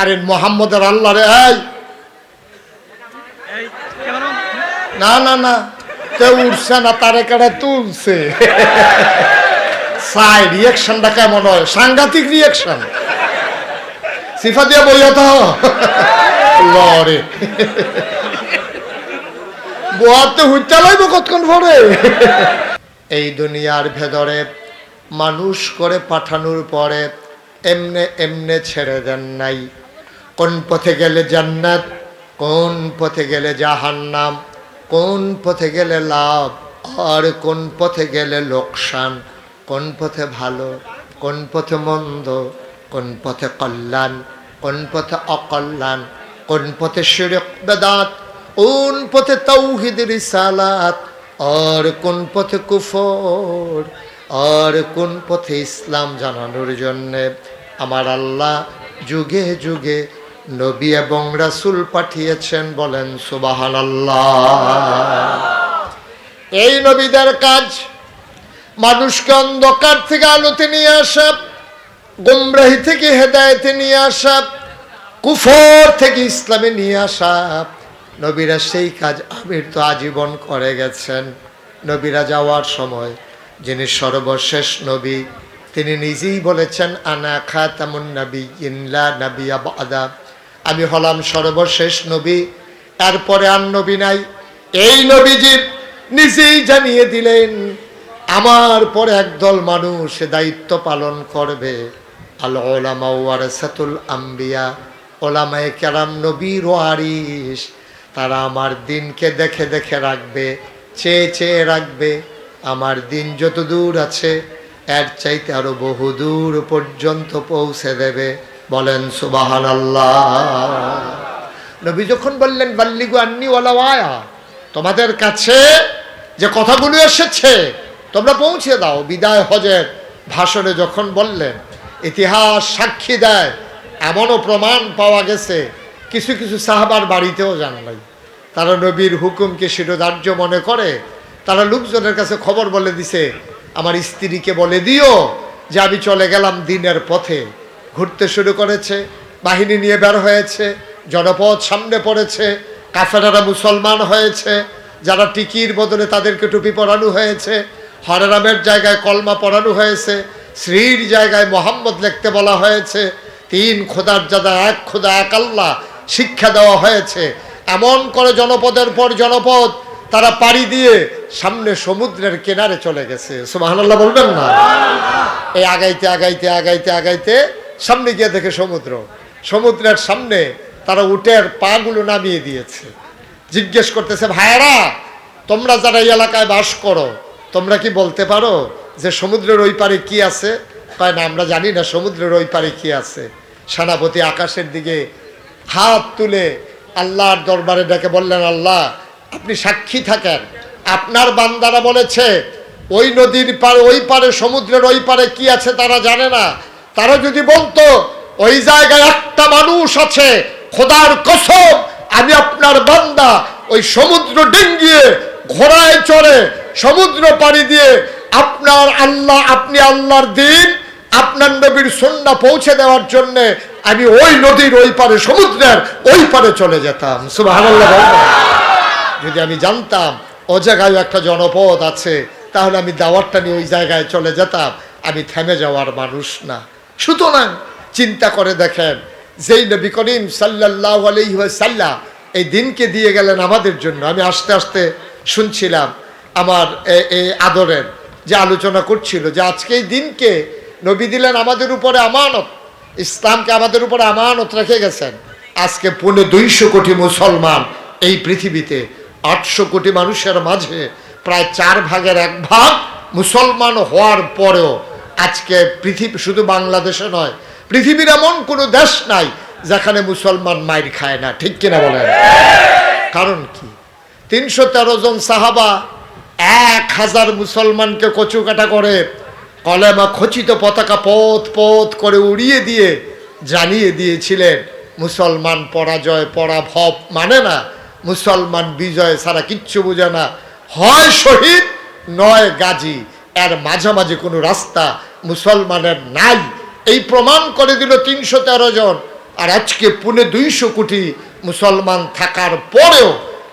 আরে মোহাম্মদের আল্লাহ রে, না না না, তে উঠছে না, তারে কারে তুলছে। সাই রিয়াকশনটা কেমন হয়? সাংঘাতিক রিয়াকশন। সিফা দিয়া বইয়া তো লরে বোয়াতে হুইটা লাইব কতক্ষণ পরে। এই দুনিয়ার ভেতরে মানুষ করে পাঠানোর পরে এমনে এমনে ছেড়ে দেন নাই। কোন পথে গেলে জান্নাত, কোন পথে গেলে জাহান্নাম, কোন পথে গেলে লাভ আর কোন পথে গেলে লোকসান, কোন পথে ভালো, কোন পথে মন্দ, কোন পথে কল্যাণ, কোন পথে অকল্যাণ, কোন পথে শিরক বেদাত, কোন পথে তাওহীদ রিসালাত, আর কোন পথে কুফর, আর কোন পথে ইসলাম জানানোর জন্যে আমার আল্লাহ যুগে যুগে নবী এবং রাসূল পাঠিয়েছেন। বলেন সুবহানাল্লাহ। এই নবীদের কাজ মানুষকে অন্ধকার থেকে আলোতে নিয়ে আসা, গুমরাহি থেকে হেদায়েতে নিয়ে আসা, কুফর থেকে ইসলামে নিয়ে আসা। নবীরা সেই কাজ আমির তো আজীবন করে গেছেন। নবীরা যাওয়ার সময় যিনি সর্বশেষ নবী তিনি নিজেই বলেছেন, আনা খাতামুন নাবিয়্যিন লা নাবিয়্যা বা'দা, আমি হলাম সর্বশেষ নবী, এরপরে আর নবী নাই। এই নবীজি নিজেই জানিয়ে দিলেন আমার পরে একদল মানুষ দায়িত্ব পালন করবে। আল উলামা ওয়ারাসাতুল আম্বিয়া, ওলামায়ে কেরাম নবীর ওয়ারিস। তারা আমার দিনকে দেখে দেখে রাখবে, চেয়ে চেয়ে রাখবে। আমার দিন যত দূর আছে এর চাইতে আরো বহু দূর পর্যন্ত পৌঁছে দেবে। বলেন সুবহানাল্লাহ। নবী যখন বললেন বাল্লিগু আন্নি ওয়ালাউ আয়া, তোমাদের কাছে যে কথাগুলো এসেছে তোমরা পৌঁছে দাও। বিদায় হজের ভাষণে যখন বললেন, ইতিহাস সাক্ষী দেয়, এমনও প্রমাণ পাওয়া গেছে কিছু কিছু সাহাবার বাড়িতেও যান নাই। তারা নবীর হুকুমকে শিরোধার্য মনে করে তারা লোকজনের কাছে খবর বলে দিছে, আমার স্ত্রীকে বলে দিও যে আমি চলে গেলাম দিনের পথে। ঘুরতে শুরু করেছে, বাহিনী নিয়ে বের হয়েছে, জনপদ সামনে পড়েছে, কাফেরারা মুসলমান হয়েছে, যারা টিকির বদলে তাদেরকে টুপি পরানো হয়েছে, হরেরামের জায়গায় কলমা পরানো হয়েছে, শ্রীর জায়গায় মোহাম্মদ লিখতে বলা হয়েছে, তিন খোদার জাদা এক খোদা এক আল্লাহ শিক্ষা দেওয়া হয়েছে। এমন করে জনপদের পর জনপদ তারা পাড়ি দিয়ে সামনে সমুদ্রের কিনারে চলে গেছে। সুবহানাল্লাহ বলবেন না? এই আগাইতে আগাইতে আগাইতে আগাইতে সামনে গিয়ে দেখে সমুদ্র। সমুদ্রের সামনে তারা উটের পাগুলো নামিয়ে দিয়েছে। জিজ্ঞেস করতেছে, ভাইয়ারা তোমরা যারা এই এলাকায় বাস করো তোমরা কি বলতে পারো যে সমুদ্রের ওই পারে কি আছে? কয় না, আমরা জানি না সমুদ্রের ওই পারে কি আছে। সেনাপতি আকাশের দিকে হাত তুলে আল্লাহর দরবারে ডেকে বললেন, আল্লাহ আপনি সাক্ষী থাকেন, আপনার বান্দারা বলেছে ওই নদীর পারে ওই পারে সমুদ্রের ওই পারে কি আছে তারা জানে না। তারা যদি বলতো ওই জায়গায় একটা মানুষ আছে, খোদার কসম আমি আপনার বান্দা ওই সমুদ্র ডিঙ্গিয়ে ঘোড়ায় চড়ে সমুদ্র পাড়ি দিয়ে আপনার আল্লাহ আপনি আল্লাহর দিন আপনার নবীর সুন্নাহ পৌঁছে দেওয়ার জন্য আমি ওই নদীর ওই পারে সমুদ্রের ওই পারে চলে যেতাম। সুবহানাল্লাহ। যদি আমি জানতাম ও জায়গায় একটা জনপদ আছে তাহলে আমি দাওয়াতটা নিয়ে ওই জায়গায় চলে যেতাম। আমি থেমে যাওয়ার মানুষ না। সুতরাং চিন্তা করে দেখেন, যেই নবী করিম সাল্লাল্লাহু আলাইহি ওয়াসাল্লাম এই দিনকে দিয়ে গেলেন আমাদের জন্য। আমি আস্তে আস্তে শুনছিলাম আমার এই আদরের যে আলোচনা করছিল যে আজকে এই দিনকে নবী দিলেন আমাদের উপরে আমানত, ইসলামকে আমাদের উপরে আমানত রেখে গেছেন। আজকে 250 কোটি মুসলমান এই পৃথিবীতে, 800 কোটি মানুষের মাঝে প্রায় 4 ভাগের 1 ভাগ মুসলমান হওয়ার পরেও আজকে পৃথিবী, শুধু বাংলাদেশে নয়, পৃথিবীর এমন কোনো দেশ নাই যেখানে মুসলমান মাইর খায় না। ঠিক কিনা বলেন? কারণ কি? 313 জন সাহাবা 1000 মুসলমানকে কচুকাটা করে কলেমা খচিত পতাকা পথ পথ করে উড়িয়ে দিয়ে জানিয়ে দিয়েছিলেন মুসলমান পরাজয় পরাভব মানে না, মুসলমান বিজয় ছাড়া কিচ্ছু বোঝে না, হয় শহীদ নয় গাজী, এর মাঝামাঝি কোনো রাস্তা মুসলমানের নাই। এই প্রমাণ করে দিল 313 জন। আর আজকে 250 কোটি মুসলমান থাকার পরেও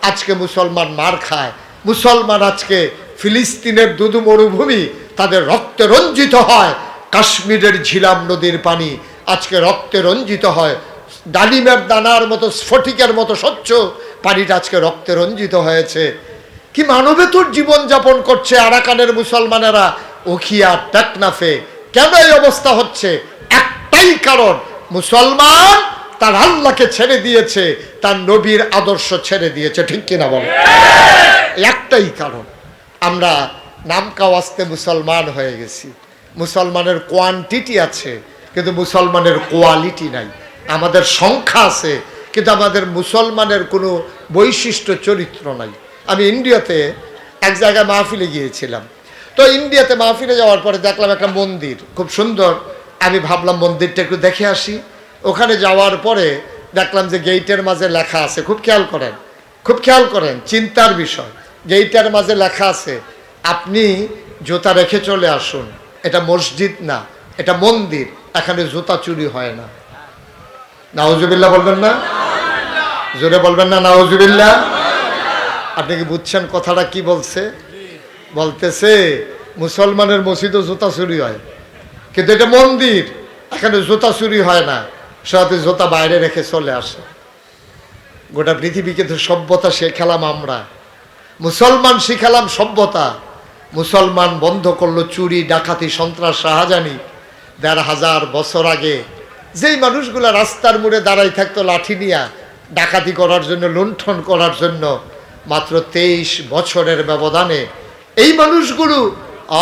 আজকে মুসলমান মার খায়। মুসলমান আজকে ফিলিস্তিনের দুদু মরুভূমি তাদের রক্তে রঞ্জিত হয়, কাশ্মীরের ঝিলাম নদীর পানি আজকে রক্তে রঞ্জিত হয়, ডালিমের দানার মতো স্ফটিকের মতো স্বচ্ছ পানিটা আজকে রক্তে রঞ্জিত হয়েছে। কি মানবেতর জীবনযাপন করছে আরাকানের মুসলমানেরা উখিয়া টেকনাফে। কেন এই অবস্থা হচ্ছে? একটাই কারণ, মুসলমান তার আল্লাহকে ছেড়ে দিয়েছে, তার নবীর আদর্শ ছেড়ে দিয়েছে। ঠিক কিনা বল? একটাই কারণ। আমরা নাম কাওয়াস্তে মুসলমান হয়ে গেছি। মুসলমানের কোয়ান্টিটি আছে কিন্তু মুসলমানের কোয়ালিটি নাই। আমাদের সংখ্যা আছে কিন্তু আমাদের মুসলমানের কোনো বৈশিষ্ট্য চরিত্র নাই। আমি ইন্ডিয়াতে এক জায়গায় মাহফিলে গিয়েছিলাম। তো ইন্ডিয়াতে মাহফিলে যাওয়ার পরে দেখলাম একটা মন্দির খুব সুন্দর। আমি ভাবলাম মন্দিরটা একটু দেখে আসি। ওখানে যাওয়ার পরে দেখলাম যে গেইটের মাঝে লেখা আছে, খুব খেয়াল করেন, চিন্তার বিষয়। গেইটের মাঝে লেখা আছে, আপনি জুতা রেখে চলে আসুন। এটা মসজিদ না, এটা মন্দির, এখানে জুতা চুরি হয় না। নাউজুবিল্লাহ বলবেন না? জোরে বলবেন না নাউজুবিল্লাহ? আপনি কি বুঝছেন কথাটা কি বলছে? বলতেছে মুসলমানের মসজিদও জুতা চুরি হয়, কিন্তু এটা মন্দির, এখানে জুতা চুরি হয় না, সাথে জুতা বাইরে রেখে চলে আসে। গোটা পৃথিবীকে তো সভ্যতা শেখালাম আমরা, মুসলমান শিখালাম সভ্যতা। মুসলমান বন্ধ করলো চুরি, ডাকাতি, সন্ত্রাস, শাহজানি। 1500 বছর আগে যেই মানুষগুলা রাস্তার মোড়ে দাঁড়াই থাকতো লাঠি নিয়া ডাকাতি করার জন্য, লুণ্ঠন করার জন্য, মাত্র 23 বছরের ব্যবধানে এই মানুষগুলো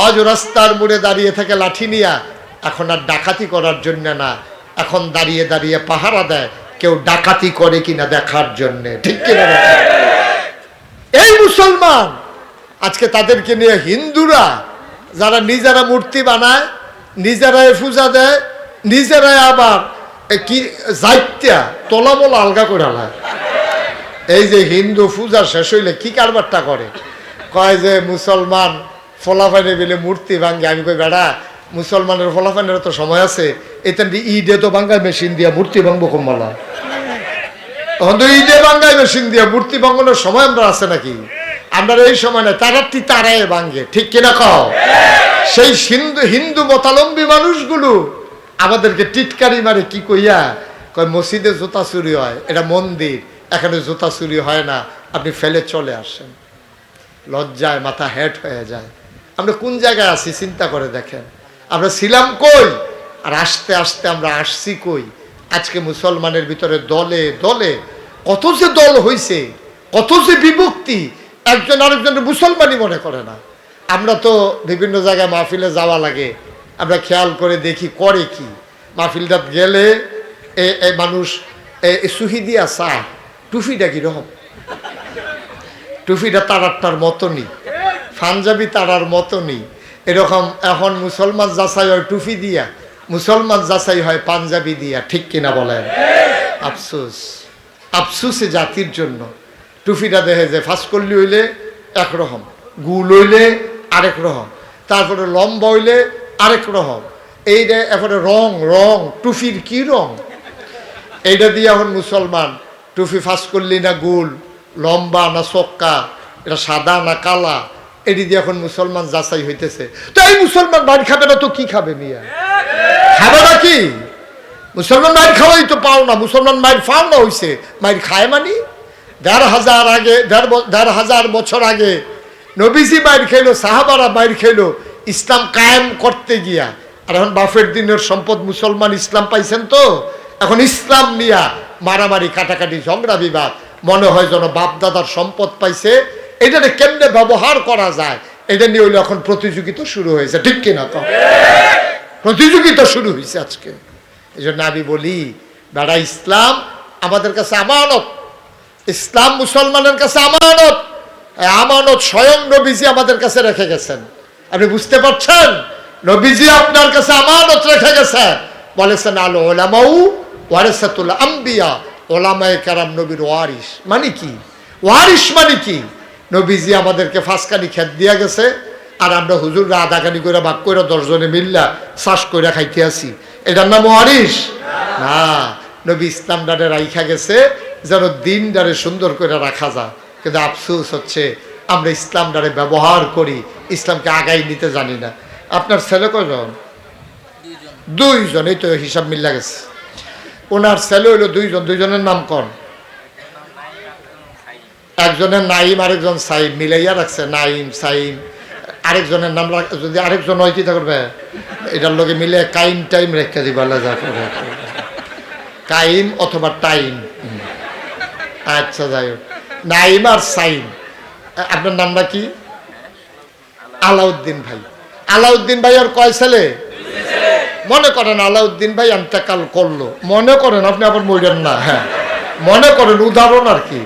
আজ রাস্তার মোড়ে দাঁড়িয়ে থাকে লাঠি নিয়া। এখন আর ডাকাতি করার জন্য না, এখন দাঁড়িয়ে দাঁড়িয়ে পাহারা দেয় কেউ ডাকাতি করে কিনা দেখার জন্য। ঠিক কিনা? এই মুসলমান আজকে তাদেরকে নিয়ে হিন্দুরা যারা নিজেরা মূর্তি বানায়, নিজেরাই পূজা দেয়, নিজেরাই আবার কি যাইত্যা তলামলা আলগা করে আলায়। এই যে হিন্দু পূজা শেষ হইলে কি কারবারটা করে, কয় যে মুসলমান ফলাফাইনে বেলে মূর্তি ভাঙ্গে। আমি কই বেড়া, মুসলমানের ফলাফাইনের তো সময় আছে, এটা ঈদে তো বাঙ্গায় মেশিন দিয়া মূর্তি ভাঙবো কমলা। তখন তো ঈদে বাঙ্গায় মেশিন দিয়া মূর্তি ভাঙানোর সময় আমরা আছে নাকি? আমরা এই সময় না, তারাটি তারায় ভাঙ্গে। ঠিক কিনা কও? সেই হিন্দু মতালম্বী মানুষগুলো আমাদেরকে টিটকারি মারে কি কইয়া, কয় মসজিদে জুতা চুরি হয়, এটা মন্দির, এখানে জুতা চুরি হয় না, আপনি ফেলে চলে আসেন। লজ্জায় মাথা হেট হয়ে যায়। আমরা কোন জায়গায় আছি চিন্তা করে দেখেন। আমরা ছিলাম কই আর আস্তে আস্তে আমরা আসছি কই। আজকে মুসলমানের ভিতরে দলে দলে কত যে দল হইছে, কত যে বিভক্তি, একজন আরেকজনের মুসলমানই মনে করে না। আমরা তো বিভিন্ন জায়গায় মাহফিলে যাওয়া লাগে, আমরা খেয়াল করে দেখি করে কি। মাহফিলটা গেলে মানুষ সুহিদিয়া চা, টুফিটা কিরকম, টুফিটা তারারটার মতনই, পাঞ্জাবি তারার মতনই এরকম। এখন মুসলমান যাচাই হয় টুফি দিয়া, মুসলমান যাচাই হয় পাঞ্জাবি দিয়া। ঠিক কিনা বলেন? আফসোস, আফসোসে জাতির জন্য। টুফিটা দেখে যে ফাঁসকল্লি হইলে একরকম, গুল হইলে আরেক রকম, তারপরে লম্বা হইলে আরেক রকম। এইটা এরপরে রং রং টুফির কি রং, এইটা দিয়ে এখন মুসলমান টুফি ফাঁসকল্লি না গুল, লম্বা না চক্কা, এটা সাদা না কালা, এটি দিয়ে এখন মুসলমান যাচাই হইতেছে। তো এই মুসলমান মাইর খাবে না তো কি খাবে? মিয়া খাবে না কি? মুসলমান মাইর খাওয়াই তো পাও না, মুসলমান মাইর ফাও না হইছে, মাইর খায় মানি 1500 বছর আগে নবীজি মাইর খেলো, সাহাবারা মাইর খেলো ইসলাম কায়েম করতে গিয়া। আর এখন বাফের দিনের সম্পদ মুসলমান ইসলাম পাইছেন, তো এখন ইসলাম নিয়া মারামারি, কাটাকাটি, ঝগড়া বিবাদ। মনে হয় যেন বাপ দাদার সম্পদ পাইছে, এটা কেমনে ব্যবহার করা যায় এটা নিয়ে হইলে এখন প্রতিযোগিতা শুরু হয়েছে। ঠিক কিনা? প্রতিযোগিতা শুরু হয়েছে আজকে। এই জন্য আমি বলি বেড়া, ইসলাম আমাদের কাছে আমানত, ইসলাম মুসলমানের কাছে আমানত। আমানত স্বয়ং নবীজি আমাদের কাছে রেখে গেছেন। আপনি বুঝতে পারছেন? নবীজি আপনার কাছে আমানত রেখে গেছেন। বলেছেন আল উলামাউ ওয়ারাসাতুল আম্বিয়া, ওলামায়ে কেরাম নবীর ওয়ারিস। মানে কি? ওয়ারিস মানে কি? নবীজি আমাদেরকে 5 কানি খেত দিয়া গেছে, আর আমরা হুজুররা আধা কানি করে ভাগ করে 10 জনে মিল্লা চাষ করে খাইতে আসি। এটার নাম ওয়ারিস না। নবী ইসলাম ডারে রাইখা গেছে যেন দিন ডারে সুন্দর করে রাখা যায়। কিন্তু আফসোস হচ্ছে আমরা ইসলাম ডারে ব্যবহার করি, ইসলামকে আগাই নিতে জানি না। আপনার ছেলে কয়জন? দুইজন। এই তো হিসাব মিল্লা গেছে। ওনার ছেলে হইলো দুইজন। দুইজনের নাম কোন? একজনের নাইম, আরেকজন সাইম, মিলাইয়া রাখছে নাইম সাইম। আরেকজনের নাম যদি আরেকজন হয় কি করবে, এটার লোকে মিলে কাইম টাইম রেখে দিবা, যা করে কাইম অথবা টাইম। আচ্ছা যাই হোক, নাইম আর সাইম। আপনার নামটা কি? আলাউদ্দিন ভাই। আলাউদ্দিন ভাই আর কয় ছেলে? মনে করেন আলাউদ্দিন ভাই ইন্তেকাল করলো, মনে করেন, আপনি আবার মরেন না, হ্যাঁ মনে করেন, উদাহরণ আর কি।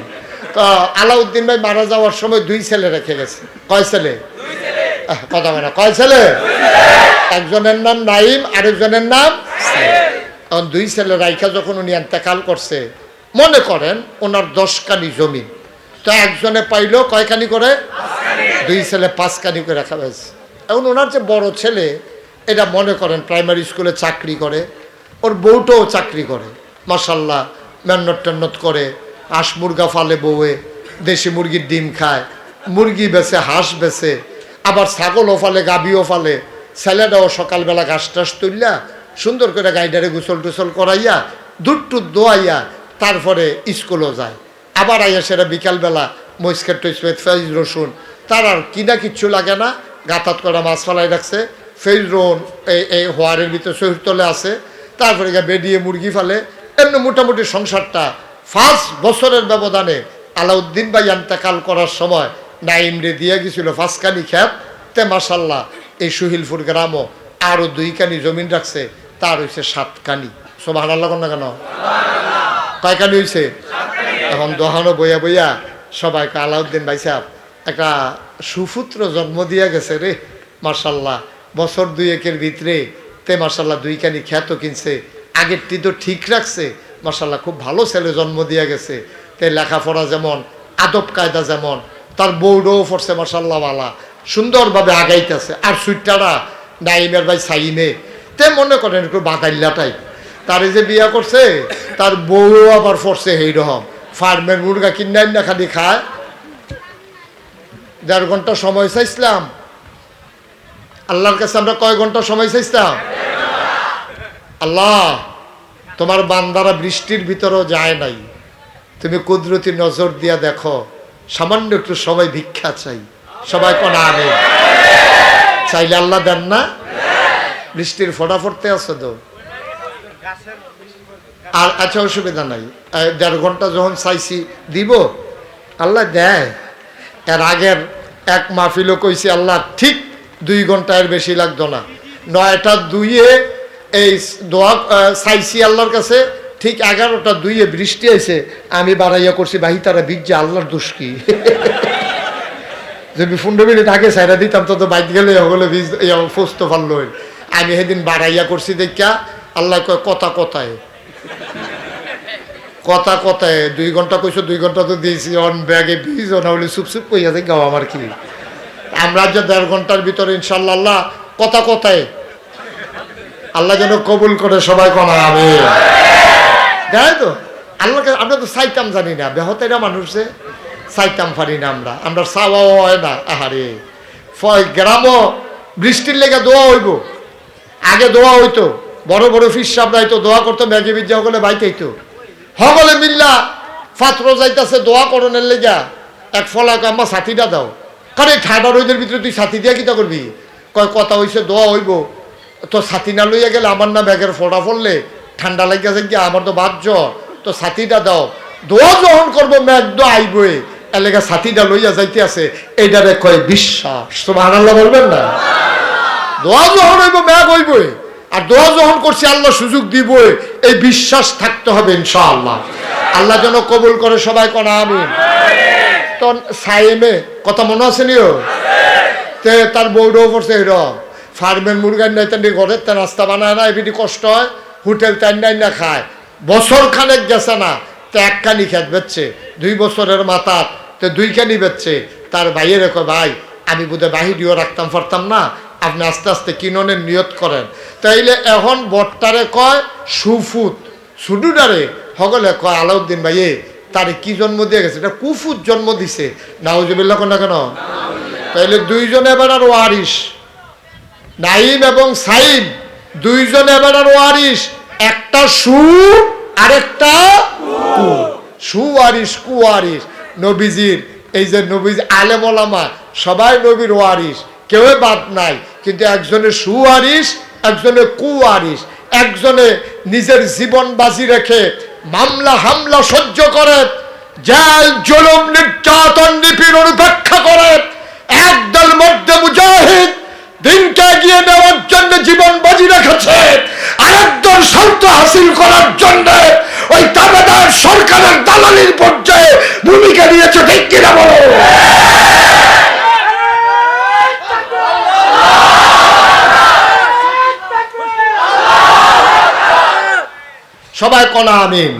তো আলাউদ্দিন ভাই মারা যাওয়ার সময় দুই ছেলে রেখে গেছে। কয় ছেলে? কথা বলে কয় ছেলে? একজনের নাম নাইম, আরেকজনের নাম সাইম। দুই ছেলে রাইখা যখন উনি ইন্তেকাল করছে, মনে করেন ওনার 10 কানি জমি, তো একজনে পাইলো কয়খানি করে? 2 ছেলে 5 কানি করে রাখা হয়েছে। এখন ওনার যে বড় ছেলে, এটা মনে করেন প্রাইমারি স্কুলে চাকরি করে, ওর বউটাও চাকরি করে, মাশাল্লাহ মেহনত টেন্নত করে, হাঁস মুরগা ফালে, বউয়ে দেশি মুরগির ডিম খায়, মুরগি বেচে, হাঁস বেচে, আবার ছাগলও ফালে, গাভীও ফালে। ছেলেটাও সকালবেলা ঘাস টাস তুললা সুন্দর করে গাইডারে গোসল টোসল করাইয়া দুধ টুধ দোয়াইয়া তারপরে স্কুলও যায়। আবার আইয়া সেটা বিকালবেলা মহিষ্কার টইসমেত, ফেজ রসুন, তার আর কিনা কিচ্ছু লাগে না। গাতাত করা মাছ ফালাই রাখছে, ফেজ রোন এই হোয়ারের ভিতরে শহীদতলে আছে, তারপরে গিয়ে বেডিয়ে মুরগি ফালে। এমনি মোটামুটি সংসারটা 5 বছরের ব্যবধানে আলাউদ্দিন ভাই ইন্তেকাল করার সময় নাইম রে দিয়ে গেছিল 5 কানি খেত। তে মাশাল্লাহ এই সুহিলপুর গ্রামও আরও 2 কানি জমিন রাখছে, তার হয়েছে 7 কানি। সুবহানাল্লাহ না কেন? কয় কানি হয়েছে? এখন দোহানো বইয়া বইয়া সবাইকে আলাউদ্দিন ভাই সাহেব একটা সুপুত্র জন্ম দিয়া গেছে রে, মাশাল্লাহ বছর 2-1 ভিতরে। তে মাশাল্লাহ 2 কানি খ্যাত কিনছে, আগেরটি তো ঠিক রাখছে, মাশাল্লাহ খুব ভালো ছেলে জন্ম দিয়া গেছে। তে লেখাপড়া যেমন, আদব কায়দা যেমন, তার বউডও পড়ছে মাশাল্লাহ বালা, সুন্দরভাবে আগাইতেছে। আর সুইটারা নাইমের ভাই সাইমে, তে মনে করেন একটু বাদাইল্লা টাইপ। তারে যে বিয়া করছে তার বউ আবার পড়ছে এইরকম, ফার্মের মুরগা কিনাই না খালি খায়। 1.5 ঘন্টা সময় চাইছিলাম আল্লাহর কাছে। আমরা কয় ঘন্টা সময় চাইছিলাম? আল্লাহ তোমার বান্দারা বৃষ্টির ভিতরেও যায় নাই, তুমি কুদরতি নজর দিয়া দেখো, সামান্য একটু সময় ভিক্ষা চাই। সবাই কোন আমিন। চাইলে আল্লাহ দেন না? বৃষ্টির ফোঁটা পড়তে আছে তো, আর আচ্ছা অসুবিধা নাই। 1.5 ঘন্টা যখন চাইছি দিব, আল্লাহ দেয়। এর আগের এক মাহফিলও কইছি আল্লাহ ঠিক 2 ঘন্টার বেশি লাগতো না। 9টা 2-এ এই দোয়া চাইছি আল্লাহর কাছে, ঠিক 11টা 2-এ বৃষ্টি আইছে। আমি বাড়াইয়া করছি বাহি তারা বিজ্জা, আল্লাহর দোষ কি? যদি 15 মিনিট আগে সাইরা দিতাম তো বাইক গেলে হলে ফস্ত পারলো। আমি সেদিন বাড়াইয়া করছি দেখা আল্লাহ কয় কথা কথায়, কথা কথায় 2 ঘন্টা কইছো, 2 ঘন্টা তো দিয়েছি অন ব্যাগে বীজ না হলে চুপচুপ কইয়া দেখ গাও আমার কি। আমরা যে 1.5 ঘন্টার ভিতরে ইনশাল্লাহ আল্লাহ কথা কথায় আল্লাহ যেন কবুল করে। সবাই কনা আমি দেয় তো আল্লাহকে। আমরা তো চাইতাম জানি না, বেহতেরা মানুষ যে চাইতাম পারি না আমরা, আমরা চাওয়াও হয় না। আহারে গ্রামও বৃষ্টির লেগে দোয়া হইব। আগে দোয়া হইতো, বড় বড় ফিস সাহেবরা হইতো দোয়া করতো, ম্যাগি বিদ্যা হলে বাইতেইতো হগলে মিল্লা ফাত্র যাইতেছে দোয়া করণের লেগা। এক ফলা আম্মা সাথীটা দাও, কারণ ঠান্ডা রোদের ভিতরে তুই সাথী দিয়া কিতা করবি? কয় কথা হইছে দোয়া হইব, তো ছাতি না লইয়া গেলে আমার না ব্যাগের ফোটা পড়লে ঠান্ডা লাগিয়া গিয়া, আমার তো বাদ জ্বর, তো ছাতিটা দাও। দোয়া যখন করবো ম্যাগ দো আইবই, এলাকা ছাতিটা লইয়া যাইতে আছে, এইটারে কয় বিশ্বাস। সুবহানাল্লাহ বলবেন না? দোয়া যখন হইব ম্যাগ হইবই, আর দোয়া যখন করছি আল্লাহ সুযোগ দিবই, এই বিশ্বাস থাকতে হবে ইনশাআল্লাহ। আল্লাহ যেন কবুল করে। সবাই কোন আমিন। তো সাইমে কথা মনে আছে নিও, তে তার বউডও পড়ছে এরকম, ফার্মের মুরগার নাই তাই ঘরের তা নাস্তা বানায় না, এবিটি কষ্ট হয়, হোটেল তাই নাই না খায়। বছর খানেক গেছে না, তো 1 কানি খেত বেচছে, 2 বছরের মাথা তো 2 কানি বেচছে। তার ভাইয়ের কয় ভাই আমি বোধহয় বাহিরিও রাখতাম পারতাম না, আপনি আস্তে আস্তে কিননের নিয়ত করেন। তাইলে এখন বট্টারে কয় সুফুত, ছুটুটারে সকলে কয় আলাউদ্দিন ভাই তারে কি জন্ম দিয়ে গেছে? এটা কুফুর জন্ম দিছে। নাউজুবিল্লাহ কোন না কেন? তাইলে দুইজন এবার আর ওয়ারিস, নাইম এবং সাইম দুইজন এবার আর ওয়ারিস, একটা সু আরেকটা কু। সুওয়ারিস কুওয়ারিস নবীজির। এই যে নবীজি আলেম ওলামা সবাই নবীর ওয়ারিস, কেউ বাদ নাই, কিন্তু একজনে সুওয়ারিস একজনে কুওয়ারিস। একজনে নিজের জীবন বাজি রেখে মামলা হামলা সহ্য করে, জেল জুলুম নির্যাতন নিপীড়ন উপেক্ষা করে একদল মধ্যে মুজাহিদ দিনকে এগিয়ে নেওয়ার জন্য জীবন বাজি রেখেছে, আরেকদল স্বার্থ হাসিল করার জন্য ওই তাবেদার সরকারের দালালির পর্যায়ে ভূমিকা নিয়েছে। ঠিক কিনা বলো? সবাই কনা আমিন।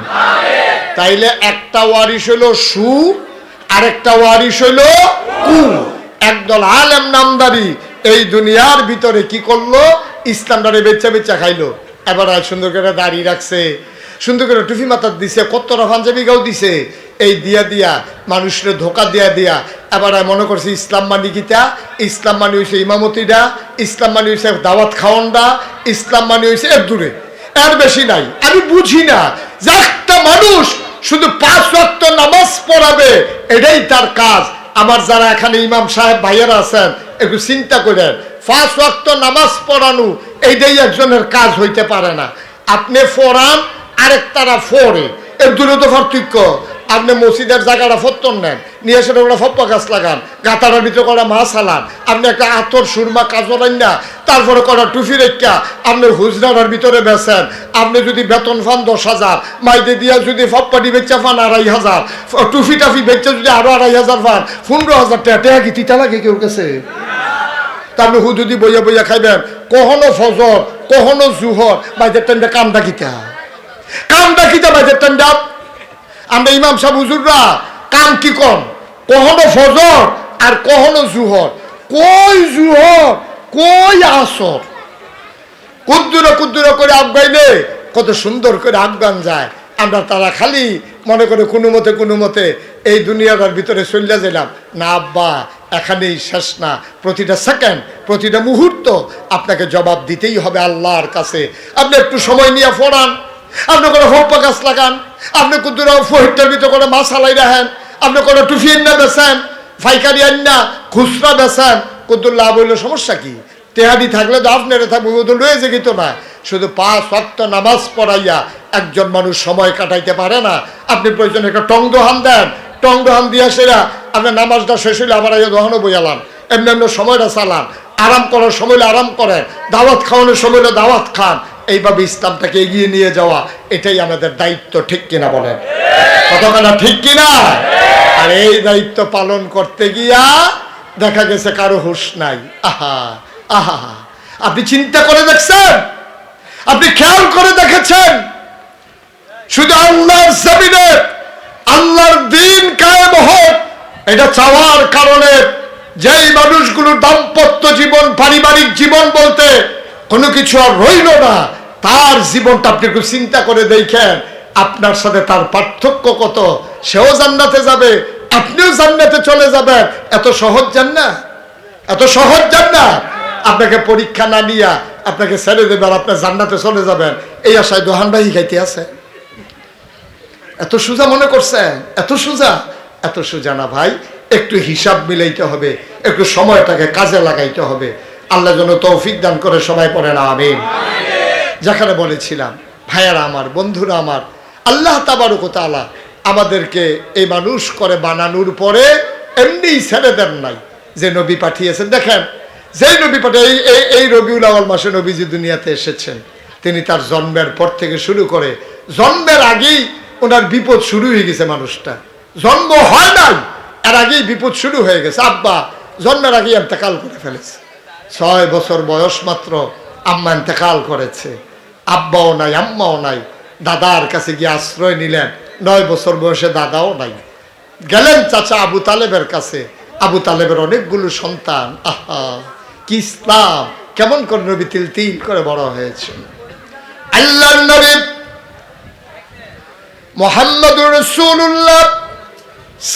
তাইলে একটা ওয়ারিস হইল সু, আরেকটা ওয়ারিস হইল কু। একদল আলেম নামদারি এই দুনিয়ার ভিতরে কি করলো? ইসলামটারে বেচা বেচা খাইলো। এবার সুন্দর করে দাঁড়িয়ে রাখছে, সুন্দর করে টুপি মাথার দিছে, কত্তরা পাঞ্জাবি গাও দিছে, এই দিয়া দিয়া মানুষের ধোকা দিয়া দিয়া এবার মনে করছে ইসলাম মানি কিতা? ইসলাম মানি হয়েছে ইমামতিটা, ইসলাম মানি হয়েছে দাওয়াত খাওয়ানটা, ইসলাম মানি হয়েছে এর দূরে, এর বেশি নাই। আমি বুঝি না যে একটা মানুষ শুধু 5 ওয়াক্ত নামাজ পড়াবে, এটাই তার কাজ। আমার যারা এখানে ইমাম সাহেব ভাইয়েরা আছেন একটু চিন্তা করেন, 5 ওয়াক্ত নামাজ পড়ানো এইটাই একজনের কাজ হইতে পারে না। আপনি ফোরান, আরেকটারা ফোরে, এর দূরে তো পার্থক্য। আপনি মসজিদের জায়গাটা ফত্তর নেন, নিয়ে এসে ওটা ফপ্পা গাছ লাগান, গাতার ভিতরে করা মাছ হালান, আপনি একটা আতর সুরমা কাজরান না, তারপরে করা টুফি রেখা আপনি হুজরার ভিতরে বেছেন। আপনি যদি বেতন পান 10,000, মাইদে দিয়া যদি ফপ্পাটি বেচা পান 2,500, টুফি টাফি বেচা যদি আরো 2,500 পান, 15,000 টাকা কি তিতা লাগে কেউ কাছে? তারপরে হুদুদি বইয়া বইয়া খাইবেন, কখনো ফজর কখনো জুহর, মাইদের টাইমটা কামটা কিতা, কামটা কিতা মাইদের টাইমটা। আমরা ইমাম সাহেব হুজুররা কাম কি কম, কখনো ফজর আর কখনো জুহর, কই জুহর কই আসর, কুদ্দুরা কুদ্দুরা করে আফগাইলে কত সুন্দর করে আফগান যায়। আমরা তারা খালি মনে করে কোনো মতে এই দুনিয়াটার ভিতরে চলে গেলাম না। আব্বা এখানেই শেষ না, প্রতিটা সেকেন্ড প্রতিটা মুহূর্ত আপনাকে জবাব দিতেই হবে আল্লাহর কাছে। আপনি একটু সময় নিয়ে পড়ান, আপনি কোনো ফপ্পা গাছ লাগান, আপনি কুদ্দুরা ফহিরটার ভিতরে করে মাছ হালাই রাখেন, আপনি কোনো টুফি আন্না বেছেন, ফাইকারি আন্না খুচরা বেছেন, কুদ্দুর লাভ হইলে সমস্যা কি? তেহারি থাকলে তো আপনারা থাকবে, ওদের রয়েছে কিন্তু না। শুধু 5 ওয়াক্ত নামাজ পড়াইয়া একজন মানুষ সময় কাটাইতে পারে না। আপনি প্রয়োজন একটা টং দোহান দেন, টং দোহান দিয়া সেরা আপনার নামাজটা শেষ হইলে আবার আইয়া দোহানও বইয়ালাম, এমনি এমনি সময়টা চালান, আরাম করার সময় আরাম করেন, দাওয়াত খাওয়ানোর সময় দাওয়াত খান। এইভাবে ইসলামটাকে এগিয়ে নিয়ে যাওয়া এটাই আমাদের দায়িত্ব। ঠিক কিনা বলেন? কতখানা ঠিক কিনা? আর এই দায়িত্ব পালন করতে গিয়া দেখা গেছে কারো হুঁশ নাই। আহা আহা, আপনি চিন্তা করে দেখছেন? আপনি খেয়াল করে দেখেছেন? শুধু আল্লাহর জমিনে আল্লাহর দ্বীন কায়েম হোক এটা চাওয়ার কারণে যেই মানুষগুলো দাম্পত্য জীবন পারিবারিক জীবন বলতে কোনো কিছু আর রইল না, তার জীবনটা আপনি একটু চিন্তা করে দেখেন আপনার সাথে তার পার্থক্য কত। সেও জান্নাতে যাবে, আপনিও জান্নাতে চলে যাবেন। এত সহজ জান্নাত, এত সহজ জান্নাত। আপনাকে পরীক্ষা না নিয়া আপনাকে ছেড়ে দেবে আর আপনার জান্নাতে চলে যাবেন, এই আশায় দোহানবাহি খাইতে আছে। এত সোজা মনে করছেন? এত সোজা? এত সোজা না ভাই। একটু হিসাব মিলাইতে হবে, একটু সময়টাকে কাজে লাগাইতে হবে। আল্লাহ যেন তৌফিক দান করে। সবাই পড়েন আমিন। যেখানে বলেছিলাম ভাইয়ারা আমার, বন্ধুরা আমার, আল্লাহ তাবারক ওয়া তাআলা আমাদেরকে এই মানুষ করে বানানোর পরে এমনি ছেড়ে দেন নাই, যে নবী পাঠিয়েছেন। দেখেন যেই নবী পাঠিয়ে এই রবিউল আউয়াল মাসে নবীজি দুনিয়াতে এসেছেন, তিনি তার জন্মের পর থেকে শুরু করে জন্মের আগেই ওনার বিপদ শুরু হয়ে গেছে। মানুষটা জন্ম হয় নাই, এর আগেই বিপদ শুরু হয়ে গেছে। আব্বা জন্মের আগেই ইন্তেকাল করে ফেলেছে। 6 বছর বয়স মাত্র আম্মা ইন্তেকাল করেছে। আব্বাও নাই, আম্মাও নাই। দাদার কাছে গিয়ে আশ্রয় নিলেন। 9 বছর বয়সে দাদাও নাই। গেলেন চাচা আবু তালেবের কাছে। আবু তালেবের অনেকগুলো সন্তান। আহা কি ইসলাম! কেমন করে নবী তিল তিল করে বড় হয়েছে। আল্লাহর নবী মুহাম্মাদুর রাসূলুল্লাহ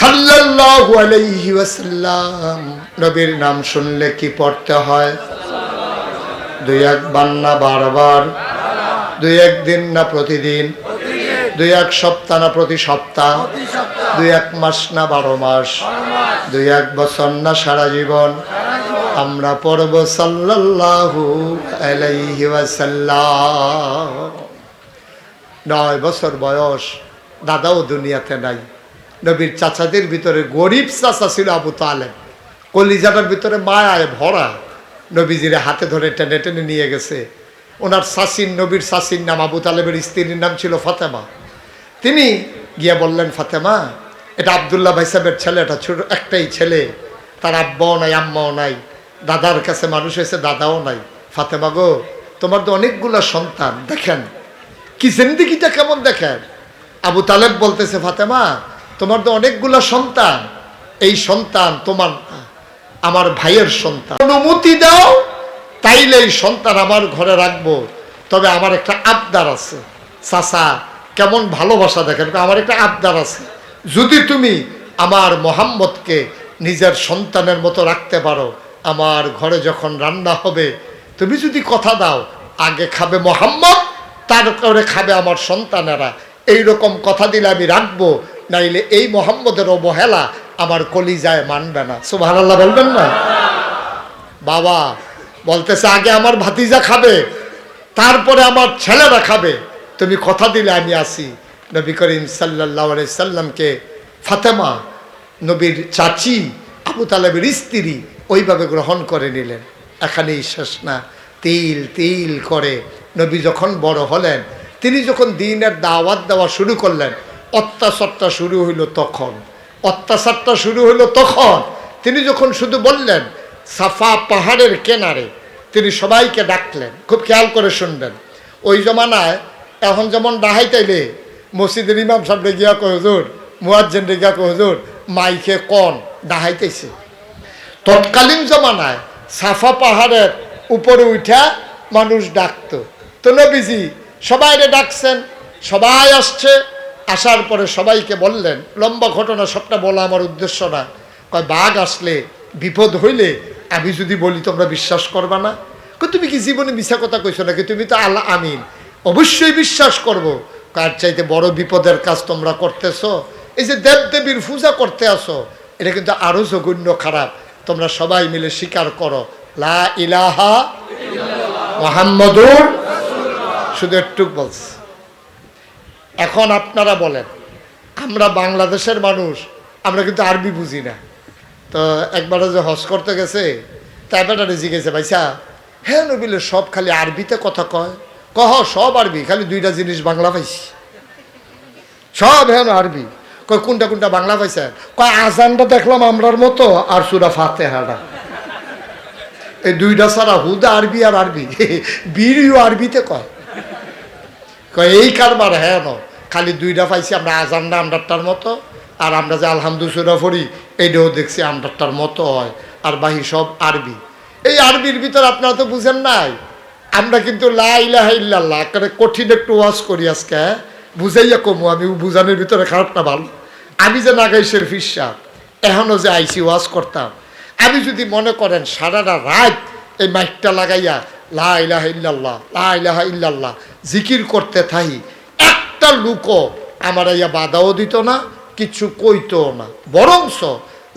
সাল্লাল্লাহু আলাইহি ওয়াসাল্লাম। নবীর নাম শুনলে কি পড়তে হয়? দুই একবার না বারবার? দুই একদিন না প্রতিদিন? দুই এক সপ্তাহ না প্রতি সপ্তাহ? দুই এক মাস না 12 মাস? দুই এক বছর না সারা জীবন? আমরা পড়ব সাল্লাল্লাহু আলাইহি ওয়াসাল্লাম। 9 বছর বয়স, দাদাও দুনিয়াতে নাই। নবীর চাচাদের ভিতরে গরিব চাচা ছিল আবু তালেব, কলিজাটার ভিতরে মায়ায় ভরা। নবীজিরে হাতে ধরে টেনে টেনে নিয়ে গেছে। ওনার শাসিন, নবীর শাসির নাম আবু তালেবের স্ত্রীর নাম ছিল ফাতেমা। তিনি গিয়ে বললেন, ফাতেমা, এটা আব্দুল্লাহ ভাই সাহেবের ছেলে, এটা ছোট একটাই ছেলে, তার আব্বাও নাই আম্মাও নাই, দাদার কাছে মানুষ হয়েছে, দাদাও নাই। ফাতেমা গো, তোমার তো অনেকগুলো সন্তান, দেখেন কি জিন্দেগিটা কেমন দেখেন। আবু তালেব বলতেছে, ফাতেমা, তোমার তো অনেকগুলো সন্তান, এই সন্তান তোমার না, আমার ভাইয়ের সন্তান। অনুমতি দাও, তাইলে এই সন্তান আমার ঘরে রাখবো, তবে আমার একটা আবদার আছে। চাচা কেমন ভালোবাসা দেখেন, আমার একটা আবদার আছে, যদি তুমি আমার মোহাম্মদকে নিজের সন্তানের মতো রাখতে পারো, আমার ঘরে যখন রান্না হবে তুমি যদি কথা দাও, আগে খাবে মোহাম্মদ, তারপরে খাবে আমার সন্তানেরা, এইরকম কথা দিলে আমি রাখবো, নাইলে এই মোহাম্মদের অবহেলা আমার কলিজায় মানবে না। সুবহানাল্লাহ বলবেন না? বাবা বলতেছে, আগে আমার ভাতিজা খাবে, তারপরে আমার ছেলেরা খাবে, তুমি কথা দিলে আমি আসি। নবী করিম সাল্লাল্লাহু আলাইহি সাল্লামকে ফাতেমা, নবীর চাচি আবু তালেবের স্ত্রী, ওইভাবে গ্রহণ করে নিলেন। এখানেই শেষ না, তিল তিল করে নবী যখন বড় হলেন, তিনি যখন দ্বীনের দাওয়াত দেওয়া শুরু করলেন, অত্যাচারটা শুরু হইল তখন। অত্যাচারটা শুরু হইল তখন তিনি যখন শুধু বললেন সাফা পাহাড়ের কেনারে, তিনি সবাইকে ডাকলেন। খুব খেয়াল করে শুনবেন, ওই জমানায় এখন যেমন ডাহাইতাইলে মসজিদের ইমাম সাহেব গিয়া কয় হুজুর, মুয়াজ্জিন গিয়া কয় হুজুর, মাইকে কন ডাহাইতেছে। তৎকালীন জমানায় সাফা পাহাড়ের উপরে উঠা মানুষ ডাকতো। তো নবীজি সবাইরে ডাকছেন, সবাই আসছে। আসার পরে সবাইকে বললেন, লম্বা ঘটনা, সবটা বলা আমার উদ্দেশ্য না। কয় বাঘ আসলে, বিপদ হইলে আমি যদি বলি তোমরা বিশ্বাস করবা না। তুমি কি জীবনে মিথ্যা কথা কইছো নাকি? তুমি তো আল্লাহ আমিন, অবশ্যই বিশ্বাস করবো। কার চাইতে বড় বিপদের কাজ তোমরা করতেছো, এই যে দেবদেবীর পূজা করতে আসো, এটা কিন্তু আরো জঘন্য খারাপ। তোমরা সবাই মিলে স্বীকার করো লা ইলাহা মুহাম্মাদুর। শুধু একটু বলছি। এখন আপনারা বলেন, আমরা বাংলাদেশের মানুষ, আমরা কিন্তু আরবি বুঝি না। তো একবার যে হজ করতে গেছে, তাই বেটারে জিজ্ঞেসে, ভাইসা হ্যাঁ নবিলে সব খালি আরবিতে কথা কয়? কহ সব আরবি, খালি দুইটা জিনিস বাংলা পাইছি। সব হ্যাঁ আরবি। কয় কোনটা কোনটা বাংলা পাইছে? কয় আজানটা দেখলাম আমরার মতো, আর সূরা ফাতিহাটা। এই দুইটা ছাড়া হুদা আরবি আর আরবি, বিড়িও আরবিতে কয়। কয় এই কারবার, হ্যাঁ ন খালি দুইটা পাইছি, আমরা আজানটা আমরারটার মতো, আর আমরা যে আলহামদুলিল্লাহ পড়ি এইটাও দেখছি আমরারটার মতো হয়, আর বাহি সব আরবি। এই আরবির ভিতর আপনারা তো বুঝেন নাই, আমরা কিন্তু লা ইলাহা ইল্লাল্লাহ করে কঠিন একটু ওয়াজ করি আজকে, বুঝাইয়া কমু। আমি বুঝানোর ভিতরে খারাপ না ভালো। আমি যে নাগাইশের ফিসা এখনও যে আইসি ওয়াজ করতাম, আমি যদি মনে করেন সারাটা রাত এই মাইকটা লাগাইয়া লা ইলাহা ইল্লাল্লাহ লা ইলাহা ইল্লাল্লাহ জিকির করতে থাকি, একটা লুকও আমার ইয়া বাধাও দিত না, কিছু কইতো না। বরংস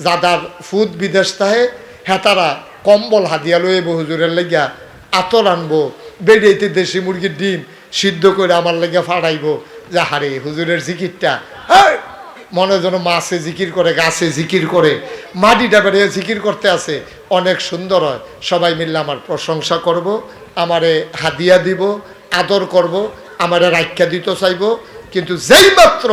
যাদার ফুদ বিদেশ থাহে হেতারা কম্বল হাদিয়া লইব, হুজুরের লাগিয়া আতর আনবো, বেড়েতে দেশি মুরগির ডিম সিদ্ধ করে আমার লাগিয়া ফাড়াইবো, যে হারে হুজুরের জিকিরটা মনে যেন মাছে জিকির করে, গাছে জিকির করে, মাটিটা বেড়ে জিকির করতে আসে, অনেক সুন্দর হয়। সবাই মিললে আমার প্রশংসা করব, আমারে হাদিয়া দিব, আদর করব, আমারে রাখ্যা দিতে চাইব। কিন্তু যেই মাত্র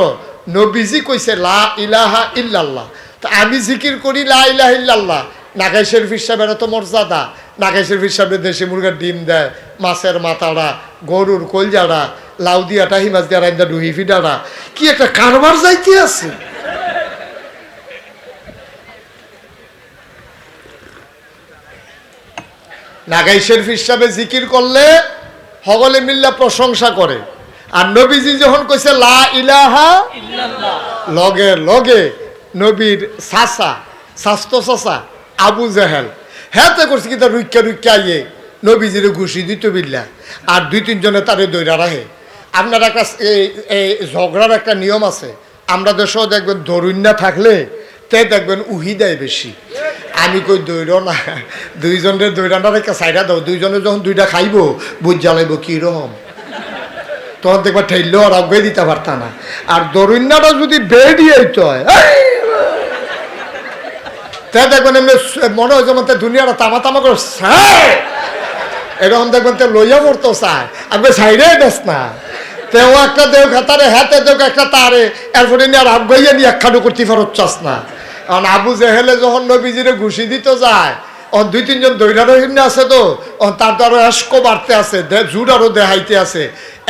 নবীজি কইছে লা ইলাহা ইল্লাল্লাহ, তা আমি জিকির করি লা ইলাহা ইল্লাল্লাহ, নাগাইশের ফির সাহেবের এত মর্যাদা, নাগাইশের ফির সাহেবের দেশি মুরগার ডিম দেয়, মাছের মাথাটা, গরুর কলজাটা, লাউ দিয়া টাহি মাছ দিয়া রান্দা ডুহি ফিডারা, কি একটা কারবার যাইতে আছে। নাগাইশের ফির সাহেবে জিকির করলে সকলে মিল্লা প্রশংসা করে, আর নবীজি যখন কইছে লা ইলাহা লগে লগে নবীর চাচা স্বাস্থ্য চাচা আবু জেহেল হ্যাঁ তো করছে কি তার রুইকা রুইকা আইয়ে নবীজির ঘুষি দিত বিল্লা আর 2-3 জনে তারে দৈরা রাখে। আপনার একটা এই ঝগড়ার একটা নিয়ম আছে, আমরা দেশেও দেখবেন দরুন না থাকলে তে দেখবেন উহি দেয় বেশি। আমি কই দৈর না, 2 জনের দৈরাটা রেখে সাইডা দাও, 2 জনে যখন 2টা খাইব বুঝ জ্বালাইব কিরকম, তখন দেখবা ঠেললেও আর আগে দিতে পারত না। আর দরুন্নাটা যদি বেড়িয়ে হইতে হয় তে দেখবেন এমনি মনে হয় যেমন দুনিয়াটা তামা তামা করছে এরকম দেখবেন তো লইয়া পড়তো চায় আপনি সাইডে বেশ না তেও একটা দেও খাতারে হাতে দেও একটা তারে এরপরে নিয়ে আর আবগাইয়া নিয়ে একখানো করতে ফেরত চাস না। কারণ আবু জেহেলে যখন নবীজিরে ঘুষি দিতে যায় ও 2-3 জন দৈরারো আছে তো তার তো আরো এসকো বাড়তে আছে, জুর আরো দেহাইতে আছে।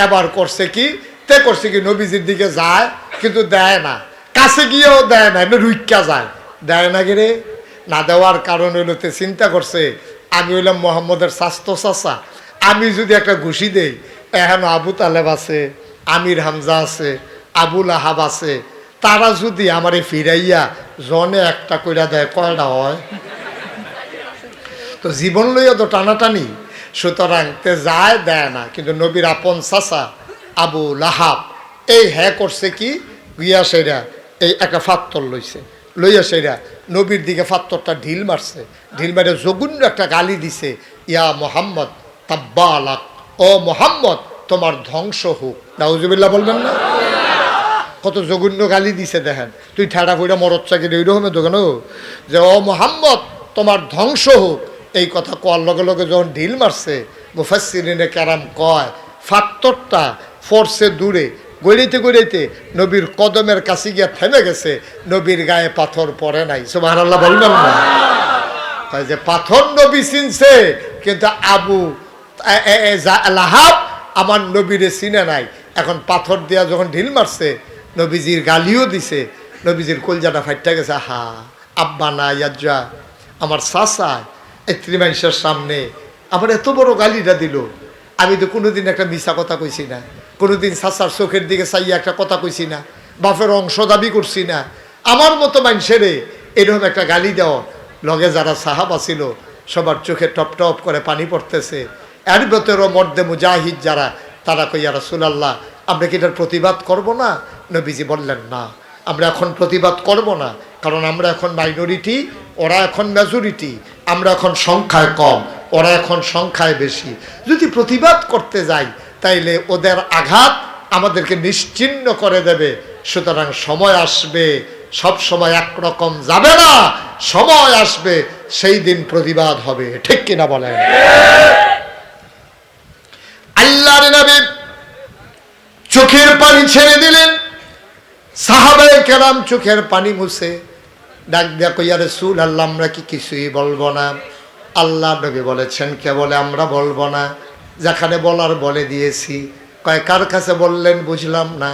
এবার করছে কি তে করছে কি নবীজির দিকে যায় কিন্তু দেয় না, কাছে গিয়েও দেয় না, এমনি রুইকা যায়, দেয় না গেরে। না দেওয়ার কারণ হইলো তে চিন্তা করছে আমি হইলাম মোহাম্মদের স্বাস্থ্য চাচা, আমি যদি একটা ঘুষি দেই এখন আবু তালেব আছে, আমির হামজা আছে, আবুল আহাব আছে, তারা যদি আমারে ফিরাইয়া জনে একটা কইরা দেয় কয়টা হয়? তো জীবন লইয়া তো টানাটানি, সুতরাং তে যায় দেয় না। কিন্তু নবীর আপন চাচা আবু লাহাব এই হ্যাঁ করছে কি গিয়া সেরা এই একটা ফাত্তর লইছে, লইয়া সেরা নবীর দিকে ফাত্তরটা ঢিল মারছে, ঢিল মারে জঘন্য একটা গালি দিছে, ইয়া মোহাম্মদ তাব্বালাক, ও মোহাম্মদ তোমার ধ্বংস হোক। নাউজুবিল্লাহ বলবেন না? কত জঘন্য গালি দিছে দেখেন, তুই ঠেড়া কইরা মরদ চাকরি ওইরকমের দোকানো যে ও মোহাম্মদ তোমার ধ্বংস হোক। এই কথা কোয়ার লগে লগে যখন ঢিল মারছে মুফাসসিরিনে কেরাম কয় ফাত্তরটা ফোর্সে দূরে গড়িতে গড়িতে নবীর কদমের কাছে গিয়া থেমে গেছে, নবীর গায়ে পাথর পড়ে নাই। সুবহানাল্লাহ বলবেন না? তাই যে পাথর নবী চিনছে কিন্তু আবু লাহাব আমার নবীরে চিনে নাই। এখন পাথর দিয়া যখন ঢিল মারছে নবীজির গালিও দিছে, নবীজির কলজাটা ফাইটটা গেছে। হা আব্বা না ইয়াজ্জা আমার চাচা এত্রিমাইশের সামনে আমার এত বড় গালিটা দিল, আমি তো কোনোদিন একটা মিছা কথা কইছি না, কোনোদিন চাচার চোখের দিকে চাইয়া একটা কথা কইছি না, বাপের অংশ দাবি করছি না, আমার মতো মানুষেরে এরকম একটা গালি দেওয়া। লগে যারা সাহাবা ছিল সবার চোখে টপ টপ করে পানি পড়তেছে। এর ভেতরেও মর্দে মুজাহিদ যারা তারা কইয়া রাসূলুল্লাহ আমরা কি এটার প্রতিবাদ করব না? নবীজি বললেন না, আমরা এখন প্রতিবাদ করব না, কারণ আমরা এখন মাইনরিটি, ওরা এখন মেজরিটি, আমরা এখন সংখ্যায় কম, ওরা এখন সংখ্যায় বেশি। যদি প্রতিবাদ করতে যাই তাইলে ওদের আঘাত আমাদেরকে নিশ্চিহ্ন করে দেবে। সুতরাং সময় আসবে, সব সময় একরকম যাবে না, সময় আসবে সেই দিন প্রতিবাদ হবে। ঠিক কিনা বলেন? আল্লাহর নবী চোখের পানি ছেড়ে দিলেন, সাহাবায়ে কেরাম চোখের পানি মুছে ডাক দিয়া কইয়া রাসূলুল্লাহ আমরা কি কিছুই বলবো না? আল্লাহ নবী বলেছেন কে বলে আমরা বলবো না, যেখানে বলার বলে দিয়েছি। কয় কার কাছে বললেন বুঝলাম না।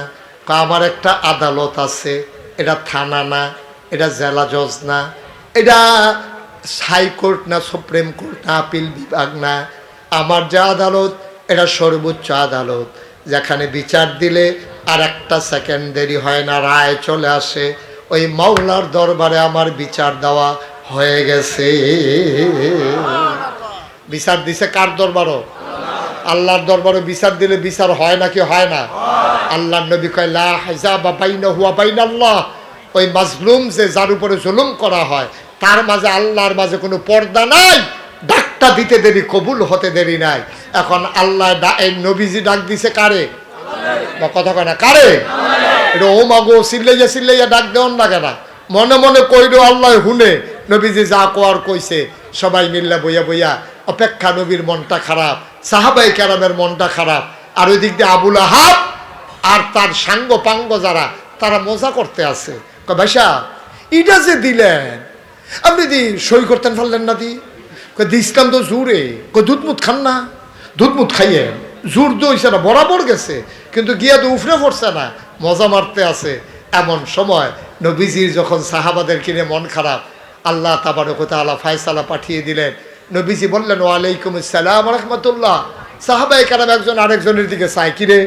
কয় আমার একটা আদালত আছে, এটা থানা না, এটা জেলা জজ না, এটা হাইকোর্ট না, সুপ্রিম কোর্ট না, আপিল বিভাগ না, আমার যে আদালত এটা সর্বোচ্চ আদালত, যেখানে বিচার দিলে আর একটা সেকেন্ড দেরি হয় না, রায় চলে আসে। ওই মাওলার দরবারে আমার বিচার দেওয়া হয়ে গেছে। বিচার দিছে কার দরবারও? আল্লাহর দরবারে বিচার দিলে বিচার হয় নাকি হয় না? আল্লাহর নবী কয় লা হিজাবা বাইনাহু ওয়া বাইনাল্লাহ, ওই মাজলুম যে যার উপরে জুলুম করা হয় তার মাঝে আল্লাহর মাঝে কোনো পর্দা নাই, ডাকটা দিতে দেরি কবুল হতে দেরি নাই। এখন আল্লাহ এই নবীজি ডাক দিছে কারে? কথা কয় না কারে? এটা ও মাগো চিল্লাইয়া চিল্লাইয়া ডাক দেওয়ান লাগে না, মনে মনে কইরো আল্লাহ হুনে। নবীজি যা কোয়ার কইছে সবাই মিল্লা বইয়া বইয়া অপেক্ষা। নবীর মনটা খারাপ, সাহাবায়ে কেরামের মনটা খারাপ, আর ওই দিক দিয়ে আবুল আহাব আর তার সাঙ্গ পাঙ্গ যারা তারা মজা করতে আছে। কয় ভাইসা ইটা যে দিলেন আপনি দি সই করতেন পারলেন না? দিসলাম তো জোরে। কই দুধ মুধ খান না? দুধ মুধ খাইয়ে জোর দইছে না, বরাবর গেছে, কিন্তু গিয়া তো উফরে পড়ছে না, মজা মারতে আছে। এমন সময় নবীজির যখন সাহাবাদের কিনে মন খারাপ, আল্লাহ তাবারক ওয়া তাআলা ফয়সালা পাঠিয়ে দিলেন। নবীজি বললেন ওয়ালাইকুম আসসালাম ওয়া রাহমাতুল্লাহ। সাহাবায়ে কেরাম একজন আরেকজনের দিকে চায়, কিরে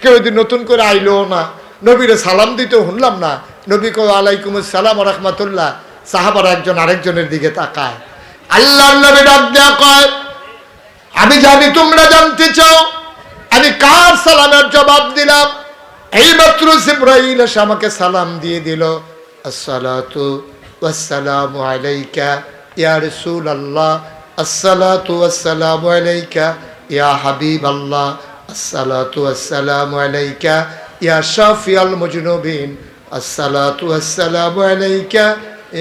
কেউ যদি নতুন করে আইলো না, নবীরে সালাম দিতে শুনলাম না। নবী কয় আলাইকুম আসসালাম ওয়া রাহমাতুল্লাহ। সাহাবারা একজন আরেকজনের দিকে তাকায়। আল্লাহর নবী ডাক দেয়া কয়, আমি জানি তোমরা জানতে চাও আমি কার সালামের জবাব দিলাম। এইমাত্র জিবরাইল এসে আমাকে সালাম দিয়ে দিল, আসসালাতু ওয়াসসালামু আলাইকা ইয়া রাসূলুল্লাহ, আসসালাতু ওয়াসসালামু আলাইকা ইয়া হাবিবাল্লাহ, আসসালাতু ওয়াসসালামু আলাইকা ইয়া শাফিয়াল মুজনুবিন, আসসালাতু ওয়াসসালামু আলাইকা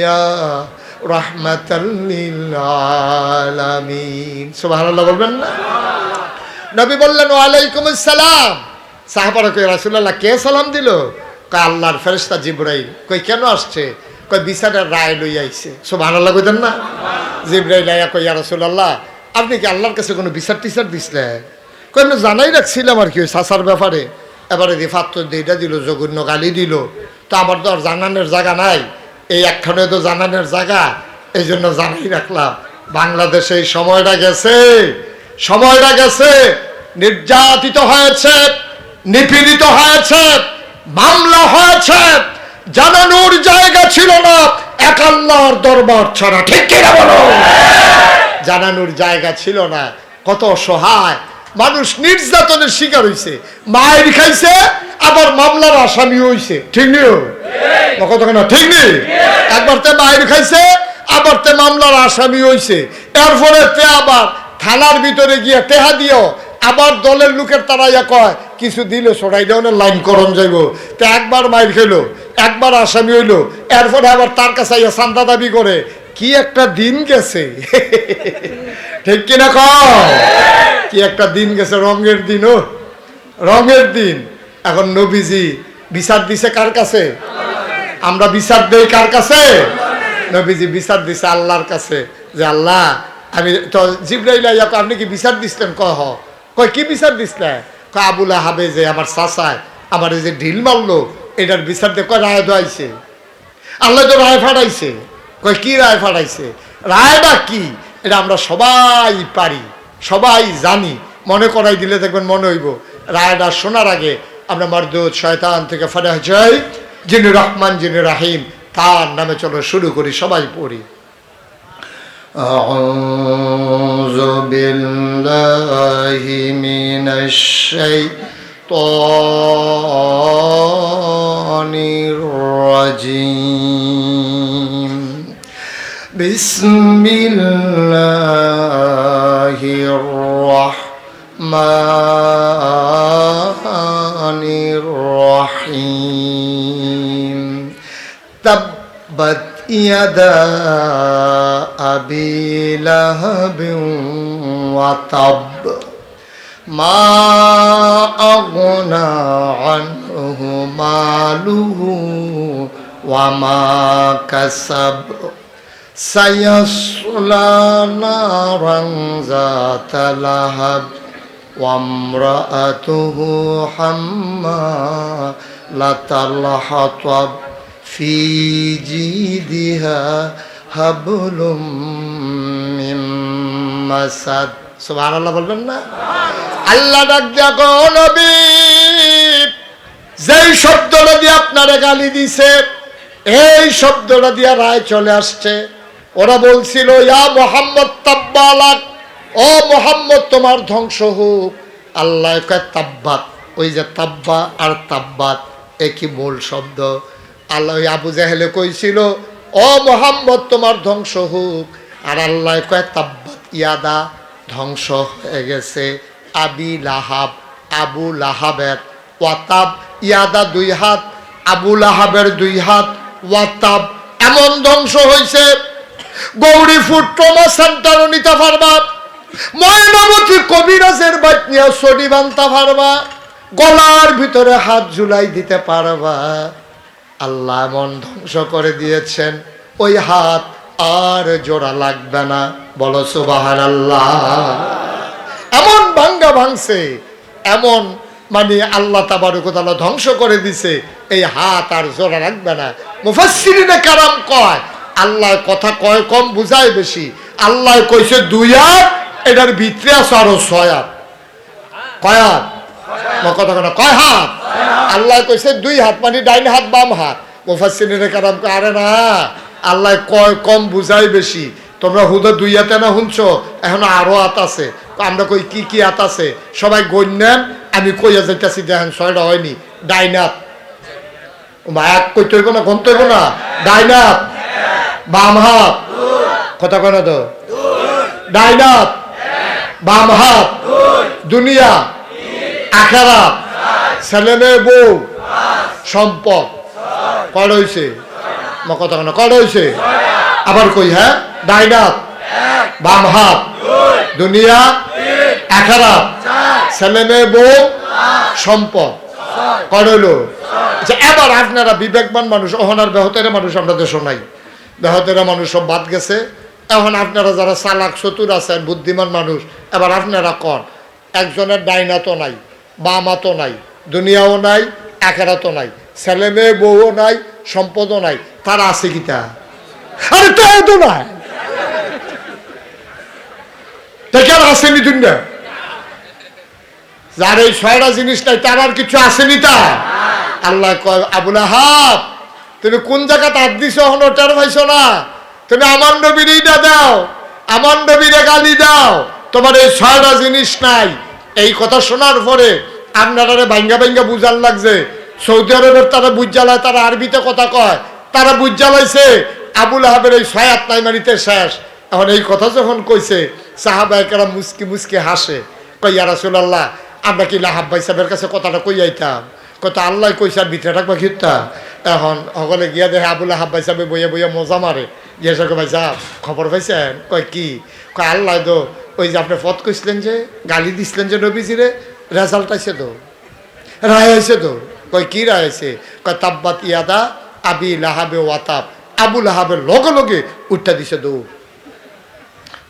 ইয়া রাহমাতাল লিল আলামিন। সুবহানাল্লাহ বলবেন না? নবী বললেন ওয়া আলাইকুম আসসালাম। সাহাবারা কই রাসূলুল্লাহ কে সালাম দিল? কয় আল্লাহর ফেরেশতা জিবরাইল। কই কেন আসছে? কয় বিচারের রায় লই আইছে। সুবহানাল্লাহ কইতেন না? জিবরাইল আয়া কই ইয়া রাসূলুল্লাহ আপনি কি আল্লাহর কাছে কোনো বিচার টিচার দিছিলেন? কই না জানাই রাখছিলাম আর কি ওই চাচার ব্যাপারে। এবারে দি ফাত্তর দিটা দিল, জঘন্য গালি দিল। তো আমার তো আর জানানোর জায়গা নাই, এই একখানে তো জানানোর জায়গা, এই জন্য জানাই রাখলাম। বাংলাদেশে এই সময়টা গেছে, সময়টা গেছে, নির্যাতিত হয়েছে, নিপীড়িত হয়েছে, মামলা হয়েছে, জানানোর জায়গা ছিল না এক আল্লাহর দরবার ছাড়া। ঠিক কিনা বলো? জানানোর জায়গা ছিল না। কত অসহায় মানুষ নির্যাতনের শিকার হইছে, মায়ের খাইছে, আবার মামলার আসামি হইছে। ঠিক নিও কতক্ষণ? ঠিক নেই? একবার তে মায়ের খাইছে, আবার তে মামলার আসামি হইছে। এরপরে তে আবার থানার ভিতরে গিয়ে টেহা দিও, আবার দলের লোকের তারাইয়া কয় কিছু দিলে সরাই দেওয়া লাইন করণ যাইব। তো একবার মায়ের খেলো, একবার আসামি হইলো, এরপরে আবার তার কাছে আইয়া চান্দা দাবি করে। কি একটা দিন গেছে। ঠিক কিনা কও? কি একটা দিন গেছে, রঙের দিন। ও রঙের দিন। এখন নবীজি বিচার দিছে কার কাছে? আমরা বিচার দেই কার কাছে? নবীজি বিচার দিছে আল্লাহর কাছে, যে আল্লাহ আমি তো জিবরাইল আইয়া কয় আপনি কি বিচার দিছিলেন? কয় হ। কয় কি বিচার দিছিলেন? কয় আবু লাহাবে যে আমার চাচায় আমার এই যে ঢিল মারলো এটার বিচার দিয়ে। কয় রায় দোয়াইছে, আল্লাহ তো রায় ফাটাইছে। কয় কি রায় ফাটাইছে? রায়টা কি এটা আমরা সবাই পারি, সবাই জানি। মনে করাই দিলে দেখবেন মনে হইব। রায়টা শোনার আগে আমরা মারদুদ শয়তান থেকে ফানাহ চাই, যিনি রহমান যিনি রাহিম, তার নামে চলো শুরু করি, সবাই পড়ি। আউযু বিল্লাহি মিনাশ শাইতানির রাজিম। বিসমিল্লাহির রাহমানির রাহিম। তাব্বাত ইয়াদা আবি লাহাবিন ওয়া তাব, মা আগনা আনহু মালুহু ওয়া মা কাসাব, সায়াসলা নারান যাতা লাহাব ওয়া ইমরাআতুহু হাম্মালাতাল হাতাব, ফি জিদিহা হাবলুম মিন মাসাদ। সুবহানাল্লাহ বলবেন না? আল্লাহ ডাক দিয়া গো নবী, যেই শব্দটা দিয়ে আপনারে গালি দিছে এই শব্দটা দিয়ে রায় চলে আসছে। ওরা বলছিল ইয়া মুহাম্মদ তাব্বালাক, ও মুহাম্মদ তোমার ধ্বংস হোক। আল্লাহ কয় তাব্বাত। ওই যে তাব্বা আর তাব্বাত একই মূল শব্দ। আল্লাহ আবু জাহেলে কইছিল ও মুহাম্মদ তোমার ধ্বংস হোক, আর আল্লাহ কয় তাব্বাত ইয়াদা, ধ্বংস হয়ে গেছে আবি লাহাব, আবু লাহাবের। ওয়াতাব ইয়াদা দুই হাত, আবু লাহাবের দুই হাত, ওয়াতাব এমন ধ্বংস হয়েছে। গৌরীপুর ট্রমা সেন্টারও নিতে পারবা, ময়নামতি কবিরাজের বাটনিয়া সডি বানতে পারবা, গলার ভিতরে হাত ঝুলাই দিতে পারবা। আল্লাহ এমন ধ্বংস করে দিয়েছেন, ওই হাত আর জোড়া লাগবে না। বলো সুবহানাল্লাহ। এমন ভাঙ্গা ভাঙছে, এমন মানে আল্লাহ তাবারক ওয়া তাআলা ধ্বংস করে দিছে, এই হাত আর জোড়া রাখবে না। মুফাসসিরিনে কারাম কয় আল্লাহ কথা কয় কম বুঝায় বেশি। আল্লাহ কইছে দুই হাত, এটার ভিতরে আছে আরো ছয় হাত। কয় হাত? কথা কথা কয় হাত? আল্লাহ কইছে 2 হাত, মানে ডাইন হাত বাম হাত। মুফাসসিরিনে কেরাম কয় আরে না, আল্লাহ কয় কম বুঝাই বেশি। তোমরা হুদা 2 হাতে না শুনছো, এখন আরো হাত আছে। আমরা কই কি কি হাত আছে? সবাই গণ্যেন, আমি কইয়া যাইতাছি, দেখেন 6টা হয়নি। ডাইন হাত এক কইতে হইব না, গন্ত হইব না। ডাইন হাত বাম হাত, কথা কয় না তো? ডাইন হাত বাম হাত, দুনিয়া আখিরাত, ছেলে মেয়ে বউ সম্পদ। কয়টা হইছে? কথা কয় না, কয়টা হইছে? আবার কই, হ্যাঁ, ডাইন হাত বাম হাত, দুনিয়া আখিরাত, ছেলে মেয়ে বউ সম্পদ। কয়টা হইলো? আচ্ছা, এবার আপনারা বিবেকবান মানুষ, অহনার বেহতেরা মানুষ আমরা দেশ নাই, বেহতেরা মানুষ সব বাদ গেছে। এখন আপনারা যারা চালাক চতুর আছেন, বুদ্ধিমান মানুষ, এবার আপনারা কন, একজনের ডাইন হাতও নাই, বাম হাতও নাই, দুনিয়াও নাই, আখিরাতও নাই, ছেলে মেয়ে বউও নাই, সম্পদও নাই, তারা আছে কিটা? আরে তাই তো নাই, তার আসেনি দুনিয়া। যার এই 6টা জিনিস নাই, তার আর কিছু আসেনি। তা আল্লাহ কয়, আবুল আহাব তুমি কোন জায়গাতে হাত দিছো, এখন ওটার পাইছো না? তুমি আমার নবীরই না দাও, আমার নবীরে গালি দাও, তোমার এই 6টা জিনিস নাই। এই কথা শোনার পরে আপনারা ভাঙ্গা ভাঙ্গা বুঝার লাগছে। সৌদি আরবের তারা বুঝ জ্বালায়, তারা আরবিতে কথা কয়, তারা বুঝ জ্বালাইছে আবুল আহাবের এই 6 হাত নাই মারিতে শেষ। এখন এই কথা যখন কইছে, সাহাবায়ে কেরাম মুস্কি মুস্কি হাসে, কই ইয়া রাসূলুল্লাহ, আমরা কি লাহাব ভাই সাহেবের কাছে কথাটা কই আইতাম? কত আল্লাহ কইছে আর ভিতরে রাখবা খিতা। এখন সকলে গিয়া দেখে আবুল আহাব ভাই সাহেব বইয়া বইয়া মজা মারে। জিজ্ঞাসা করে, ভাই সাহেব খবর পাইছেন? কয় কি? কয় আল্লাহ তো ওই যে আপনি ফত কইছিলেন, যে গালি দিছিলেন যে নবীজিরে, রেজাল্ট আইছে তো, রায় আইছে তো। কয় কি রায় আছে? কয় তাব্বাত ইয়াদা আবি লাহাবে ওয়াতাব, আবুল আহাবের লগে লগে উঠটা দিছে দৌড়।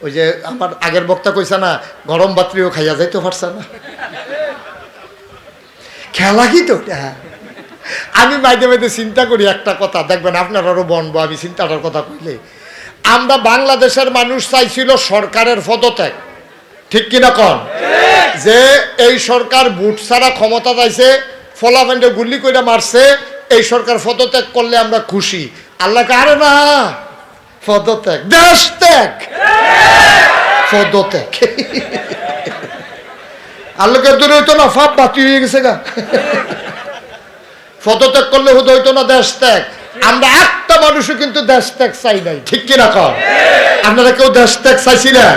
ওই যে আমার আগের বক্তা কইছে না, গরম বাত্রিও খাইয়া যাইতে পারছে না। খেলা কি তো? আমি মাঝে মাঝে চিন্তা করি একটা কথা, দেখবেন আপনারাও বনবো আমি চিন্তাটার কথা কইলে। আমরা বাংলাদেশের মানুষ চাইছিল সরকারের পদত্যাগ, ঠিক কিনা কন? যে এই সরকার বুট ছাড়া ক্ষমতা চাইছে, ফলাফেন্ডে গুলি করে মারছে, এই সরকার পদত্যাগ করলে আমরা খুশি। আল্লাহ আরে না, পদত্যাগ দেশ ত্যাগ, পদত্যাগ আল্লাহকে দূরে হইতো না, ফাপ বাতি হয়ে গেছে গা। পদত্যাগ করলে হইতো না দেশ ত্যাগ। আমরা একটা মানুষও কিন্তু দেশ ত্যাগ চাই নাই, ঠিক কিনা কর? আপনারা কেউ দেশ ত্যাগ চাইছিলেন?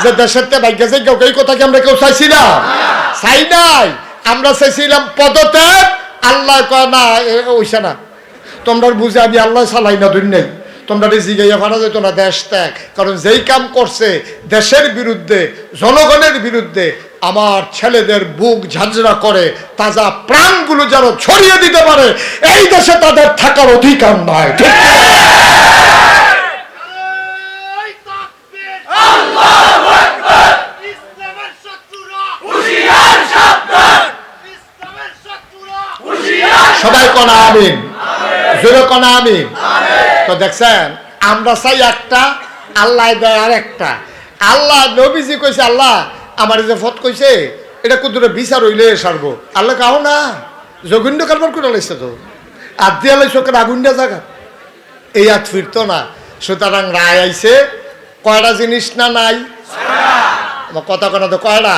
যে দেশের ত্যাগ ভাগ্য যাই কেউ, এই কথা কি আমরা কেউ চাইছিলাম? চাই নাই। আমরা চাইছিলাম পদত্যাগ। আল্লাহ কয় না, ওইসা না, তোমরা বুঝে আমি আল্লাহ চালাই না দুনিয়ায়, তোমরা জিগাইয়া ফারা যেত না দেশ ত্যাগ। কারণ যেই কাম করছে দেশের বিরুদ্ধে, জনগণের বিরুদ্ধে, আমার ছেলেদের বুক ঝাঁঝরা করে তাজা প্রাণগুলো যেন ছড়িয়ে দিতে পারে, এই দেশে তাদের থাকার অধিকার নাই। ঠিক সবাই কোনা আমিন, জোরে কোনা আমিন। তো দেখছেন, আমরা চাই একটা, আল্লাহ দেয় আর একটা। আল্লাহ নবীজি কইছে, আল্লাহ আমার যে ফত কইছে এটা কুদুরে বিচার হইলে সারবো। আল্লাহ কাও না, জঘন্য কারবার করে লাইছে তো, আর দিয়া লাইছ কেন আগুন্ডা জায়গা, এই আর ফিরতো না। সুতরাং রায় আইছে, কয়টা জিনিস না নাই? আমার কথা কেন তো কয়টা?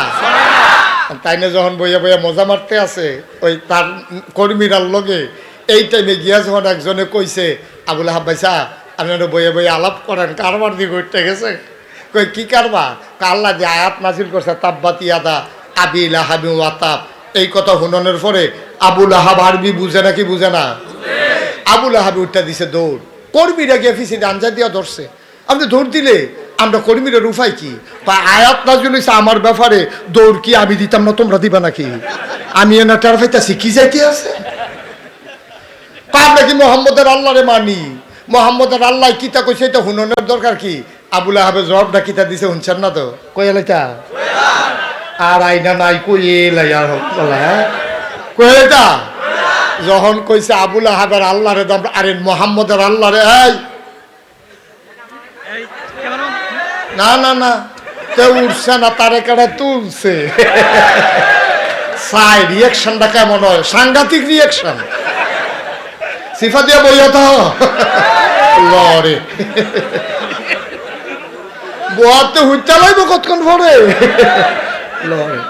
তাই না যখন বইয়া বইয়া মজা মারতে আছে ওই তার কর্মীরার লগে, এই টাইমে গিয়া যখন একজনে কইছে, আবুল আহাব ভাই সাহেব আপনারা বইয়ে বইয়ে আলাপ করেন, কারবার দিয়ে ঘুরতে গেছে। কই কি কারবার? আল্লাহ যে আয়াত নাজিল করছে, তাব্বাত ইয়াদা আবি লাহাবি ওয়াতাব, এই কথা শুনানোর পরে আবুল আহাব আরবি বুঝে নাকি বুঝে না? আবুল আহাবি উঠটা দিছে দৌড়, কর্মীরা গিয়ে ফিসিতে আঞ্জা দিয়া ধরছে। আপনি দৌড় দিলে আমরা কর্মীরা রুফাই কি? আয়াত নাজিল হইছে আমার ব্যাপারে, দৌড় কি আমি দিতাম না তোমরা দিবা নাকি? আমি এনা টের পাইতাছি কি যাইতে আছে। আমরা কি মোহাম্মদের আল্লাহরে মানি? মোহাম্মদের আল্লাহ কিতা কইছে এটা হুননের দরকার কি? আবুল আহাবের জবাবটা কিতা দিছে শুনছেন না তো? কইলাইতা আর আইনা নাই কইলাই আর কইলাইতা যখন কইছে আবুল আহাবের আল্লাহরে দাম, আরে মোহাম্মদের আল্লাহরে, এই না না না, কেউ উঠছে না, তারে কাটা তুলছে। সাই রিয়াকশনটা কেমন হয়, সাংঘাতিক রিয়াকশন। সিফা দিয়া বইয়া তো লরে বোয়াতে হুইটা লাইব কতক্ষণ পরে লরে।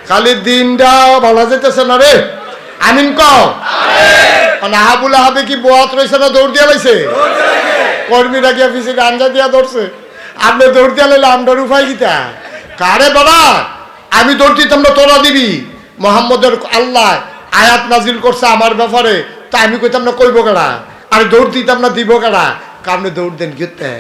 খালি দিনটা ভালো যেতেছে না রে, আমিন কও। আবুল আহাবে কি বোয়াত রয়েছে না দৌড় দিয়া লাইছে? কর্মীরা গিয়া পিছিয়ে আঞ্জা দিয়া ধরছে। আপনি দৌড় দিয়া লাইলে আমরা উপায় গীতা কারে বাবা? আমি দৌড় দিতাম না, তোরা দিবি। মোহাম্মদের আল্লাহ আয়াত নাজিল করছে আমার ব্যাপারে, তা আমি কইতাম না কইব কেডা? আর দৌড় দিতাম না দিব কেডা? কারণে দৌড় দেন গীতে।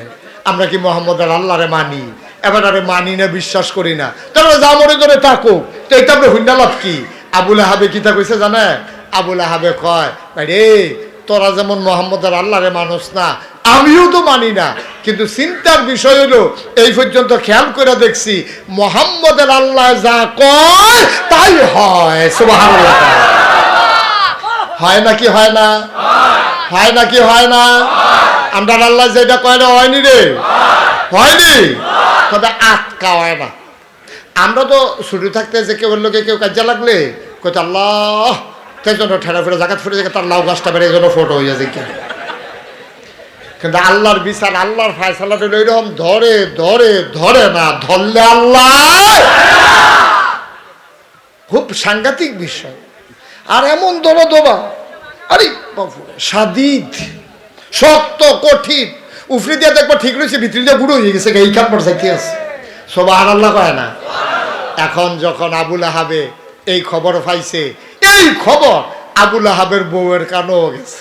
আমরা কি মোহাম্মদের আল্লাহরে মানি? এবার আরে মানি না, বিশ্বাস করি না, তাহলে যা মনে করে থাকুক। তো এটা আপনি হুন্ডা লাভ কি? আবুল আহাবে কি তা কইছে জানে? আবুল আহাবে কয় রে তোরা যেমন মোহাম্মদের আল্লাহরে মানুষ না, আমিও তো মানি না, কিন্তু চিন্তার বিষয় হলো এই পর্যন্ত খেয়াল করে দেখছি মোহাম্মদের আল্লাহ যা কয় তাই হয়। সুবহানাল্লাহ। হয় নাকি হয় না? হয় নাকি হয় না? আমরা আল্লাহ যেটা কয় না হয়নি রে, হয়নি, তবে আটকা হয় না। আমরা তো শুরু থাকতে যে কেউ লোকে কেউ কাজে লাগলে কইতে আল্লাহ, তাই জন্য ঠেলা ফেলে জাকাত ফিরে জায়গা তার লাউ গাছটা বেড়ে এই জন্য ফটো হয়ে যায়। কিন্তু আল্লাহর বিচার, আল্লাহর ফায়সালাটা এরকম ধরে ধরে ধরে না, ধরলে আল্লাহ খুব সাংঘাতিক বিষয়। আর এমন ধরো দোবা, আরে সাদিদ শক্ত কঠিন, উফরি দিয়ে দেখবো ঠিক রয়েছে, ভিতরে দিয়ে বুড়ো হয়ে গেছে, এই কাপড় চাইতে আছে। সুবহানাল্লাহ কয় না? এখন যখন আবুল আহাবে এই খবর পাইছে, এই খবর আবুল আহাবের বউয়ের কানও গেছে।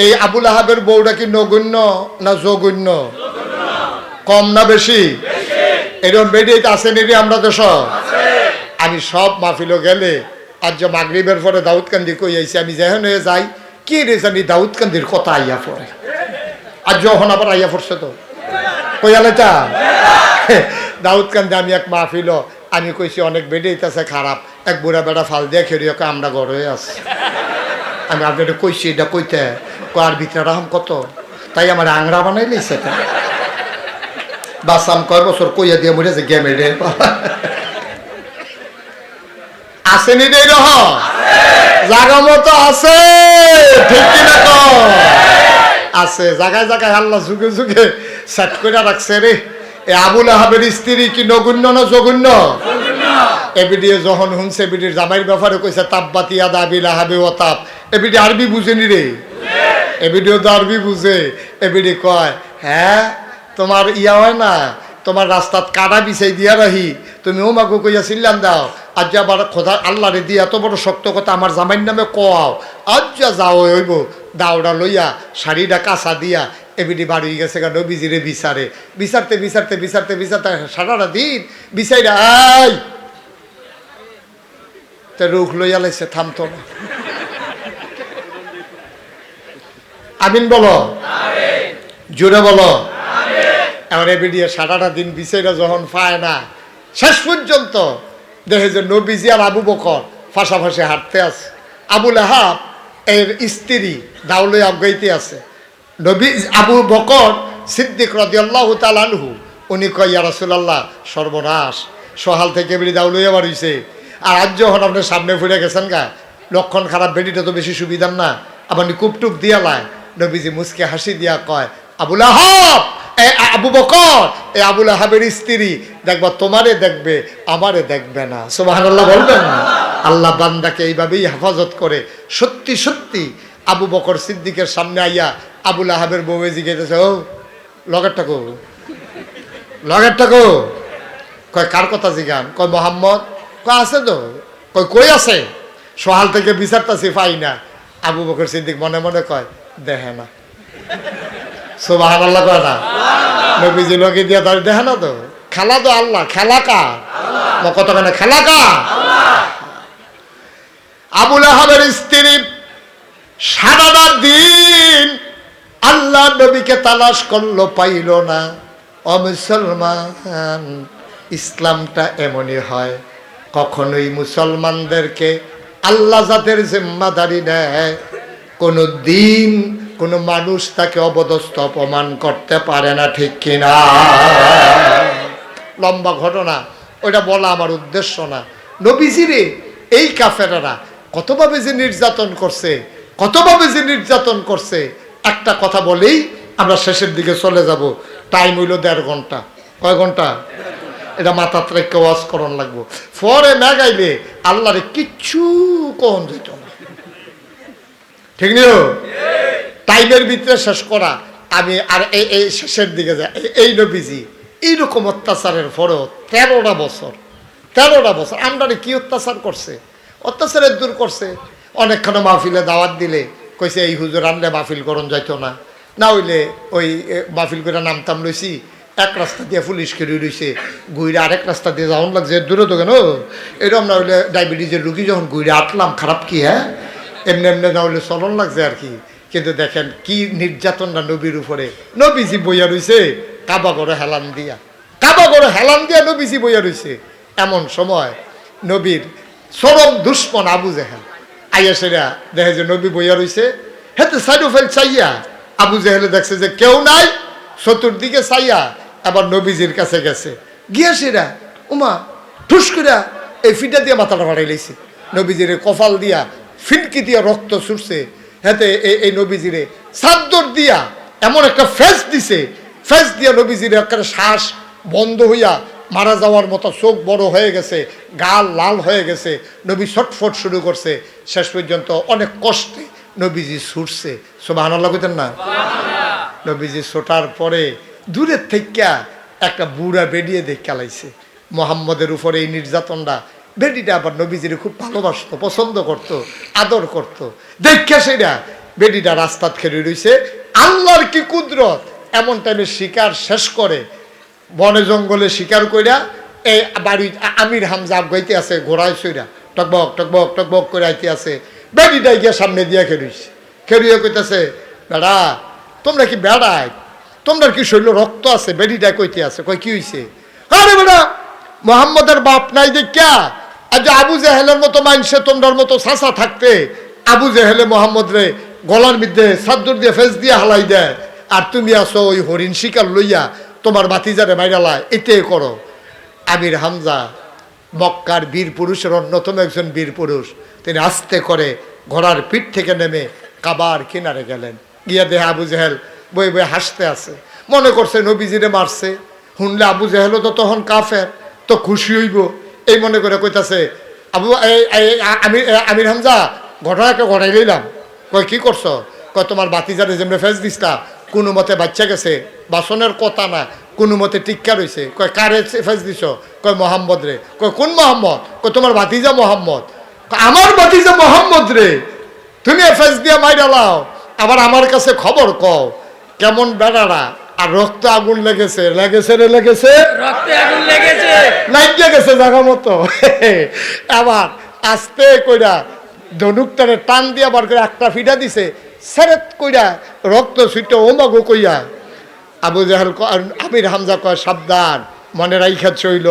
এই আবুল আহাবের বউটা কি নগণ্য না জঘন্য? কম না বেশি? এরকম বেডিয়ে আসেনি রে আমরা দেশ। আমি সব মাহফিল গেলে আজ যে মাগরিবের পরে দাউদকান্দি কই আইছি, আমি যেখানে যাই কি রে জানি দাউদকান্দির কথা আইয়া পড়ে। আর যখন আবার আইয়া পড়ছে তো কইয়ালে তা দাউদকান্দি আমি এক মাহফিল আমি কইছি অনেক বেডে আছে খারাপ, এক বুড়া বেড়া ফাল দিয়ে খেয়ে আমরা ঘর হয়ে আছি। আমি আপনাদের কইছি এটা কইতে কার ভিতরে রাম কত, তাই আমার আংরা বানাইলে সেটা বাসাম কয় বছর কইয়া দিয়ে মরেছে গেমে রে আসেনি রে রহ জাগা মতো আছে, ঠিক কিনা আছে জায়গায় জায়গায় আল্লাহ যুগে যুগে সেট করে রাখছে রে। এ আবুল আহাবের স্ত্রী কি নগণ্য না জঘন্য? এবিডি যখন শুনছে এবিডির জামাইয়ের ব্যাপারে কইছে তাব্বাত ইয়াদা আবিল আহাবে ওয়া তাব, এবিডি আরবি বুঝেনি রে, এবিডিও তো আরবি বুঝে। এবিডি কয় হ্যাঁ তোমার ইয়া হয় না, তোমার রাস্তাত কাটা বিছাই দিয়া রাহি, তুমি ও মাগো কইয়া চিল্লান দাও, আজ আবার খোদা আল্লাহ রে দিয়ে এত বড় শক্ত কথা আমার জামাইয়ের নামে কও, আজ যা যাও হইব দাওড়া লইয়া শাড়িটা কাঁচা দিয়া এবিডি বাড়ি গেছে কেন নবীজিরে বিচারে, বিচারতে বিচারতে বিচারতে বিচারতে সারাটা দিন বিচাইরা আই তে রুখ লইয়া লাইছে, থামতো না। আমিন বলো, জোরে বলো। এবার এবিডি সারাটা দিন বিচাইরা যখন পায় না, শেষ পর্যন্ত দেখে যে নবীজি আর আবু বকর ফাঁসাফাঁসি হাঁটতে আছে, আবুল আহাব এর স্ত্রী দাউলে আবগাইতে আছে। নবী আবু বকর সিদ্দিক রাদিয়াল্লাহু তাআলা আনহু উনি কয় ইয়া রাসূলুল্লাহ সর্বনাশ, সহাল থেকে বেড়ি দাউলে আবার হইছে, আর আজ যখন আপনার সামনে ফুরে গেছেন গা লক্ষণ খারাপ, বেডিটা তো বেশি সুবিধার না, আবার কুপটুপ দিয়া লায়। নবীজি মুসকে হাসি দিয়া কয় আবুল আহাব, আবু বকর এই আবুল আহাবের স্ত্রী দেখবা তোমারে দেখবে আমারে দেখবে না। সুবহানাল্লাহ বলবেন না? আল্লাহ বান্দাকে এইভাবেই হেফাজত করে। সত্যি সত্যি আবু বকর সিদ্দিকের সামনে আইয়া আবুল আহাবের বউয়ে জিজ্ঞেস, ও লগেরটা কো, লগেরটা কো, কয় কার কথা জিগান? কয় মোহাম্মদ। কয় আছে তো। কয় কই আছে? সহাল থেকে বিচারতাছি পাই না। আবু বকর সিদ্দিক মনে মনে কয় দেখে না। সুবহানাল্লাহ কয় না? নবীজি লোকে দিয়া ধরে দেখে না তো, খেলা তো আল্লাহ, খেলা কার? কতখানে খেলা কার? আবুল আহাবের স্ত্রী সারাটা দিন আল্লাহ নবীকে তালাশ করলো, পাইল না। ও মুসলমান, ইসলামটা এমনই হয়, কখনোই মুসলমানদেরকে আল্লাহ যাদের জিম্মাদারি নেয় কোনো দিন কোনো মানুষ তাকে অবদস্থ অপমান করতে পারে না, ঠিক কিনা? লম্বা ঘটনা, ওইটা বলা আমার উদ্দেশ্য না। নবীজিরে এই কাফেরেরা কতভাবে যে নির্যাতন করছে, কতভাবে যে নির্যাতন করছে। একটা কথা বলেই আমরা শেষের দিকে চলে যাব। টাইম হইল 1.5 ঘন্টা। কয় ঘন্টা? এটা মাথা থেকে ওয়াজ করন লাগবো। পরে মেঘাইলে আল্লাহরে কিচ্ছু কখন যেত না, ঠিক নিও। টাইমের ভিতরে শেষ করা। আমি আর এই শেষের দিকে যাই। এই নবীজি এইরকম অত্যাচারের পরেও 13টা বছর আমরারে কি অত্যাচার করছে, অত্যাচারের দূর করছে। অনেকক্ষণ মাহফিলে দাওয়াত দিলে কইছে এই হুজুর আনলে মাহফিল করন যাইতো না, না হইলে ওই মাহফিল করে নামতাম লইছি। এক রাস্তা দিয়ে পুলিশ কেড়ে রয়েছে, গুইরা আরেক রাস্তা দিয়ে যাওয়ান লাগছে দূরে তো কেন। এরকম না হইলে ডায়াবেটিসের রুগী যখন গুইরা আটলাম খারাপ কি, হ্যাঁ এমনি এমনি না হইলে চলন লাগছে আর কি। কিন্তু দেখেন কি নির্যাতনটা নবীর উপরে। নবীজি বইয়া রইছে কাবা করে হেলান দিয়া, নবীজি বইয়া রইছে। এমন সময় নবীর চরম দুশ্মন আবু জেহেল আইয়া সেরা দেখে যে নবী বইয়া রইছে। হেতে সাইডোফেল চাইয়া আবু জেহেলে দেখছে যে কেউ নাই, চতুর্দিকে চাইয়া আবার নবীজির কাছে গেছে। গিয়া সেরা উমা ঠুস করিয়া এই ফিটা দিয়ে মাথাটা ফাটাই লাইছে। নবীজিরে কপাল দিয়া ফিনকি দিয়া রক্ত ছুটছে। হেতে এই নবীজিরে চাদর দিয়া এমন একটা ফেস দিছে, ফেস দিয়া নবীজিরে একটা শ্বাস বন্ধ হইয়া মারা যাওয়ার মতো, চোখ বড় হয়ে গেছে, গাল লাল হয়ে গেছে। নবী ছটফট শুরু করছে। শেষ পর্যন্ত অনেক কষ্টে নবীজি ছুটছে। সুবহানাল্লাহ কইতেন না? নবীজি ছোটার পরে দূরের থেকে একটা বুড়া বেডিয়ে দেখে লাইছে মোহাম্মদের উপরে এই নির্যাতনটা। বেডিটা আবার নবীজিরে খুব ভালোবাসতো, পছন্দ করত, আদর করত। দেখে সেটা বেডিটা রাস্তাত খেলে রইছে। আল্লাহর কি কুদরত, এমন টাইমে শিকার শেষ করে বনে জঙ্গলে শিকার কইরা এই বাড়ি আমির হামজা আগাইতে আছে ঘোড়ায় সইরা টকবক টকবক টকবক করে আইতে আছে। বেডিটাই গিয়া সামনে দিয়া খেলুইছে। খেলুইয়া কইতেছে বেড়া তোমরা কি বেড়ায়, তোমরা কি শরীর রক্ত আছে? বেডিটা কইতে আছে। কয় কি হইছে? আরে বেড়া মোহাম্মদের বাপ নাই দেখা আজ আবু জেহেলের মতো মাইনসে তোমরার মতো চাচা থাকতে আবু জেহেলে মোহাম্মদ রে গলার মধ্যে চাদর দিয়ে ফেস দিয়ে হালাই দেয়, আর তুমি আসো ওই হরিণ শিকার লইয়া তোমার বাতিজারে মাইরালায় এতে করো। আমির হামজা মক্কার বীর পুরুষের অন্যতম একজন বীর পুরুষ। তিনি আস্তে করে ঘোড়ার পিঠ থেকে নেমে কাবার কিনারে গেলেন। গিয়া দেহে আবু জেহেল বই বই হাসতে আছে। মনে করছে নবীজিরে মারছে, শুনলে আবু জেহেলও তো তখন কাফের, তো খুশি হইব এই মনে করে কইতাছে আবু আমির হামজা ঘটনাকে ঘটাই লইলাম। কয় কি করছো? কয় তোমার বাতিজারে যেমনি ফেস দিসটা কোনো মতে বাচ্চা গেছে, বাসনের কথা না, কোনো মতে টিক্কা রয়েছে। কয় কারে ফেস দিছ? কয় মোহাম্মদ রে। কয় কোন মোহাম্মদ? কয় তোমার বাতিজা মোহাম্মদ। আমার বাতিজা মোহাম্মদ রে তুমি ফেস দিয়া মাইরা লাও, আবার আমার কাছে খবর কও কেমন বেড়ারা। আর রক্ত আগুন লেগেছে, লেগেছে রে লেগেছে, রক্তে আগুন লেগেছে, লাগিয়ে গেছে জায়গা মতো। আবার আস্তে কইরা ধনুকটারে টান দিয়া বার করে একটা ফিটা দিছে, সেরেত কইরা রক্ত ছুটে ওমাগো কইয়া আবু জাহেল আমির হামজা কয় সাবধান, মনে রাইখা চইল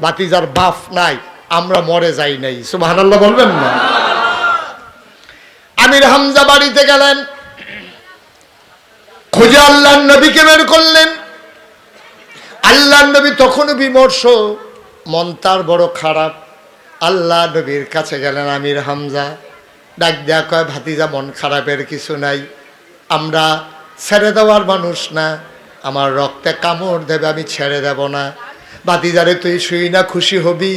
বাতিজার বাপ নাই, আমরা মরে যাই নাই। সুবহানাল্লাহ বলবেন না? আমির হামজা বাড়িতে গেলেন, খুঁজে আল্লাহর নবীকে বের করলেন। আল্লাহর নবী তখনও বিমর্ষ, মন তার বড় খারাপ। আল্লাহ নবীর কাছে গেলেন আমির হামজা, ডাক দেয়া কয় ভাতিজা মন খারাপের কিছু নাই, আমরা ছেড়ে দেওয়ার মানুষ না, আমার রক্তে কামড় দেবে, আমি ছেড়ে দেব না। ভাতিজারে তুই শুই না খুশি হবি,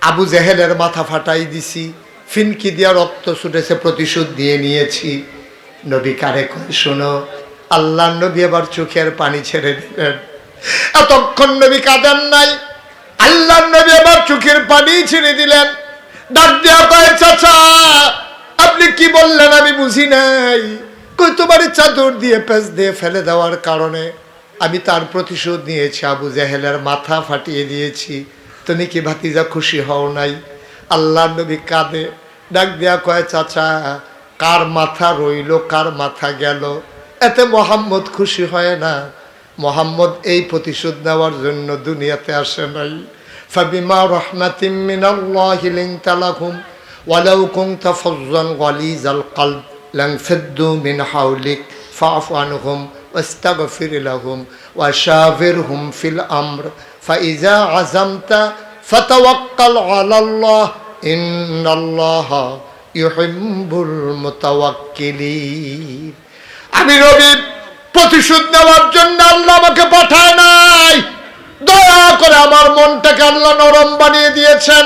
আবু জেহেলের মাথা ফাটাই দিছি, ফিনকি দিয়া রক্ত ছুটেছে, প্রতিশোধ দিয়ে নিয়েছি। নবী কারে কয় শোনো। আল্লাহ নবী আবার চোখের পানি ছেড়ে দিলেন। এতক্ষণ নবী কাঁদেন নাই, আল্লাহ নবী আবার চোখের পানি ছেড়ে দিলেন। ডাক দেয়া কয় চাচা আপনি কি বললেন আমি বুঝি নাই। কই তোমার চাদর দিয়ে পেঁচ দিয়ে ফেলে দেওয়ার কারণে আমি তার প্রতিশোধ নিয়েছি, আবু জেহেলের মাথা ফাটিয়ে দিয়েছি, তুমি কি ভাতিজা খুশি হও নাই? আল্লাহ নবী কাঁদে। ডাক দেয়া কয় চাচা কার মাথা রইল কার মাথা গেল, এতে মোহাম্মদ খুশি হয় না। মোহাম্মদ এই প্রতিশোধ নেওয়ার জন্য দুনিয়াতে আসে নাই। ফাবিমা রাহমাতিম মিনাল্লাহি লিনতা লাহুম ওয়ালাউ কুনতা ফাজ্জান গালিজাল কলব লানফাদ্দু মিন হাওলিক ফাআফু আনহুম ওয়াস্তাগফির লাহুম ওয়াশাবিরহুম ফিল আমর ফাইজা আযামতা ফাতাওয়াক্কাল আলাল্লাহ ইন্নাল্লাহা ইউহিব্বুল মুতাওয়াক্কিলিন। আমি নবী প্রতিশোধ নেওয়ার জন্য আল্লাহ আমাকে পাঠায় নাই, দয়া করে আমার মনটাকে আল্লাহ নরম বানিয়ে দিয়েছেন।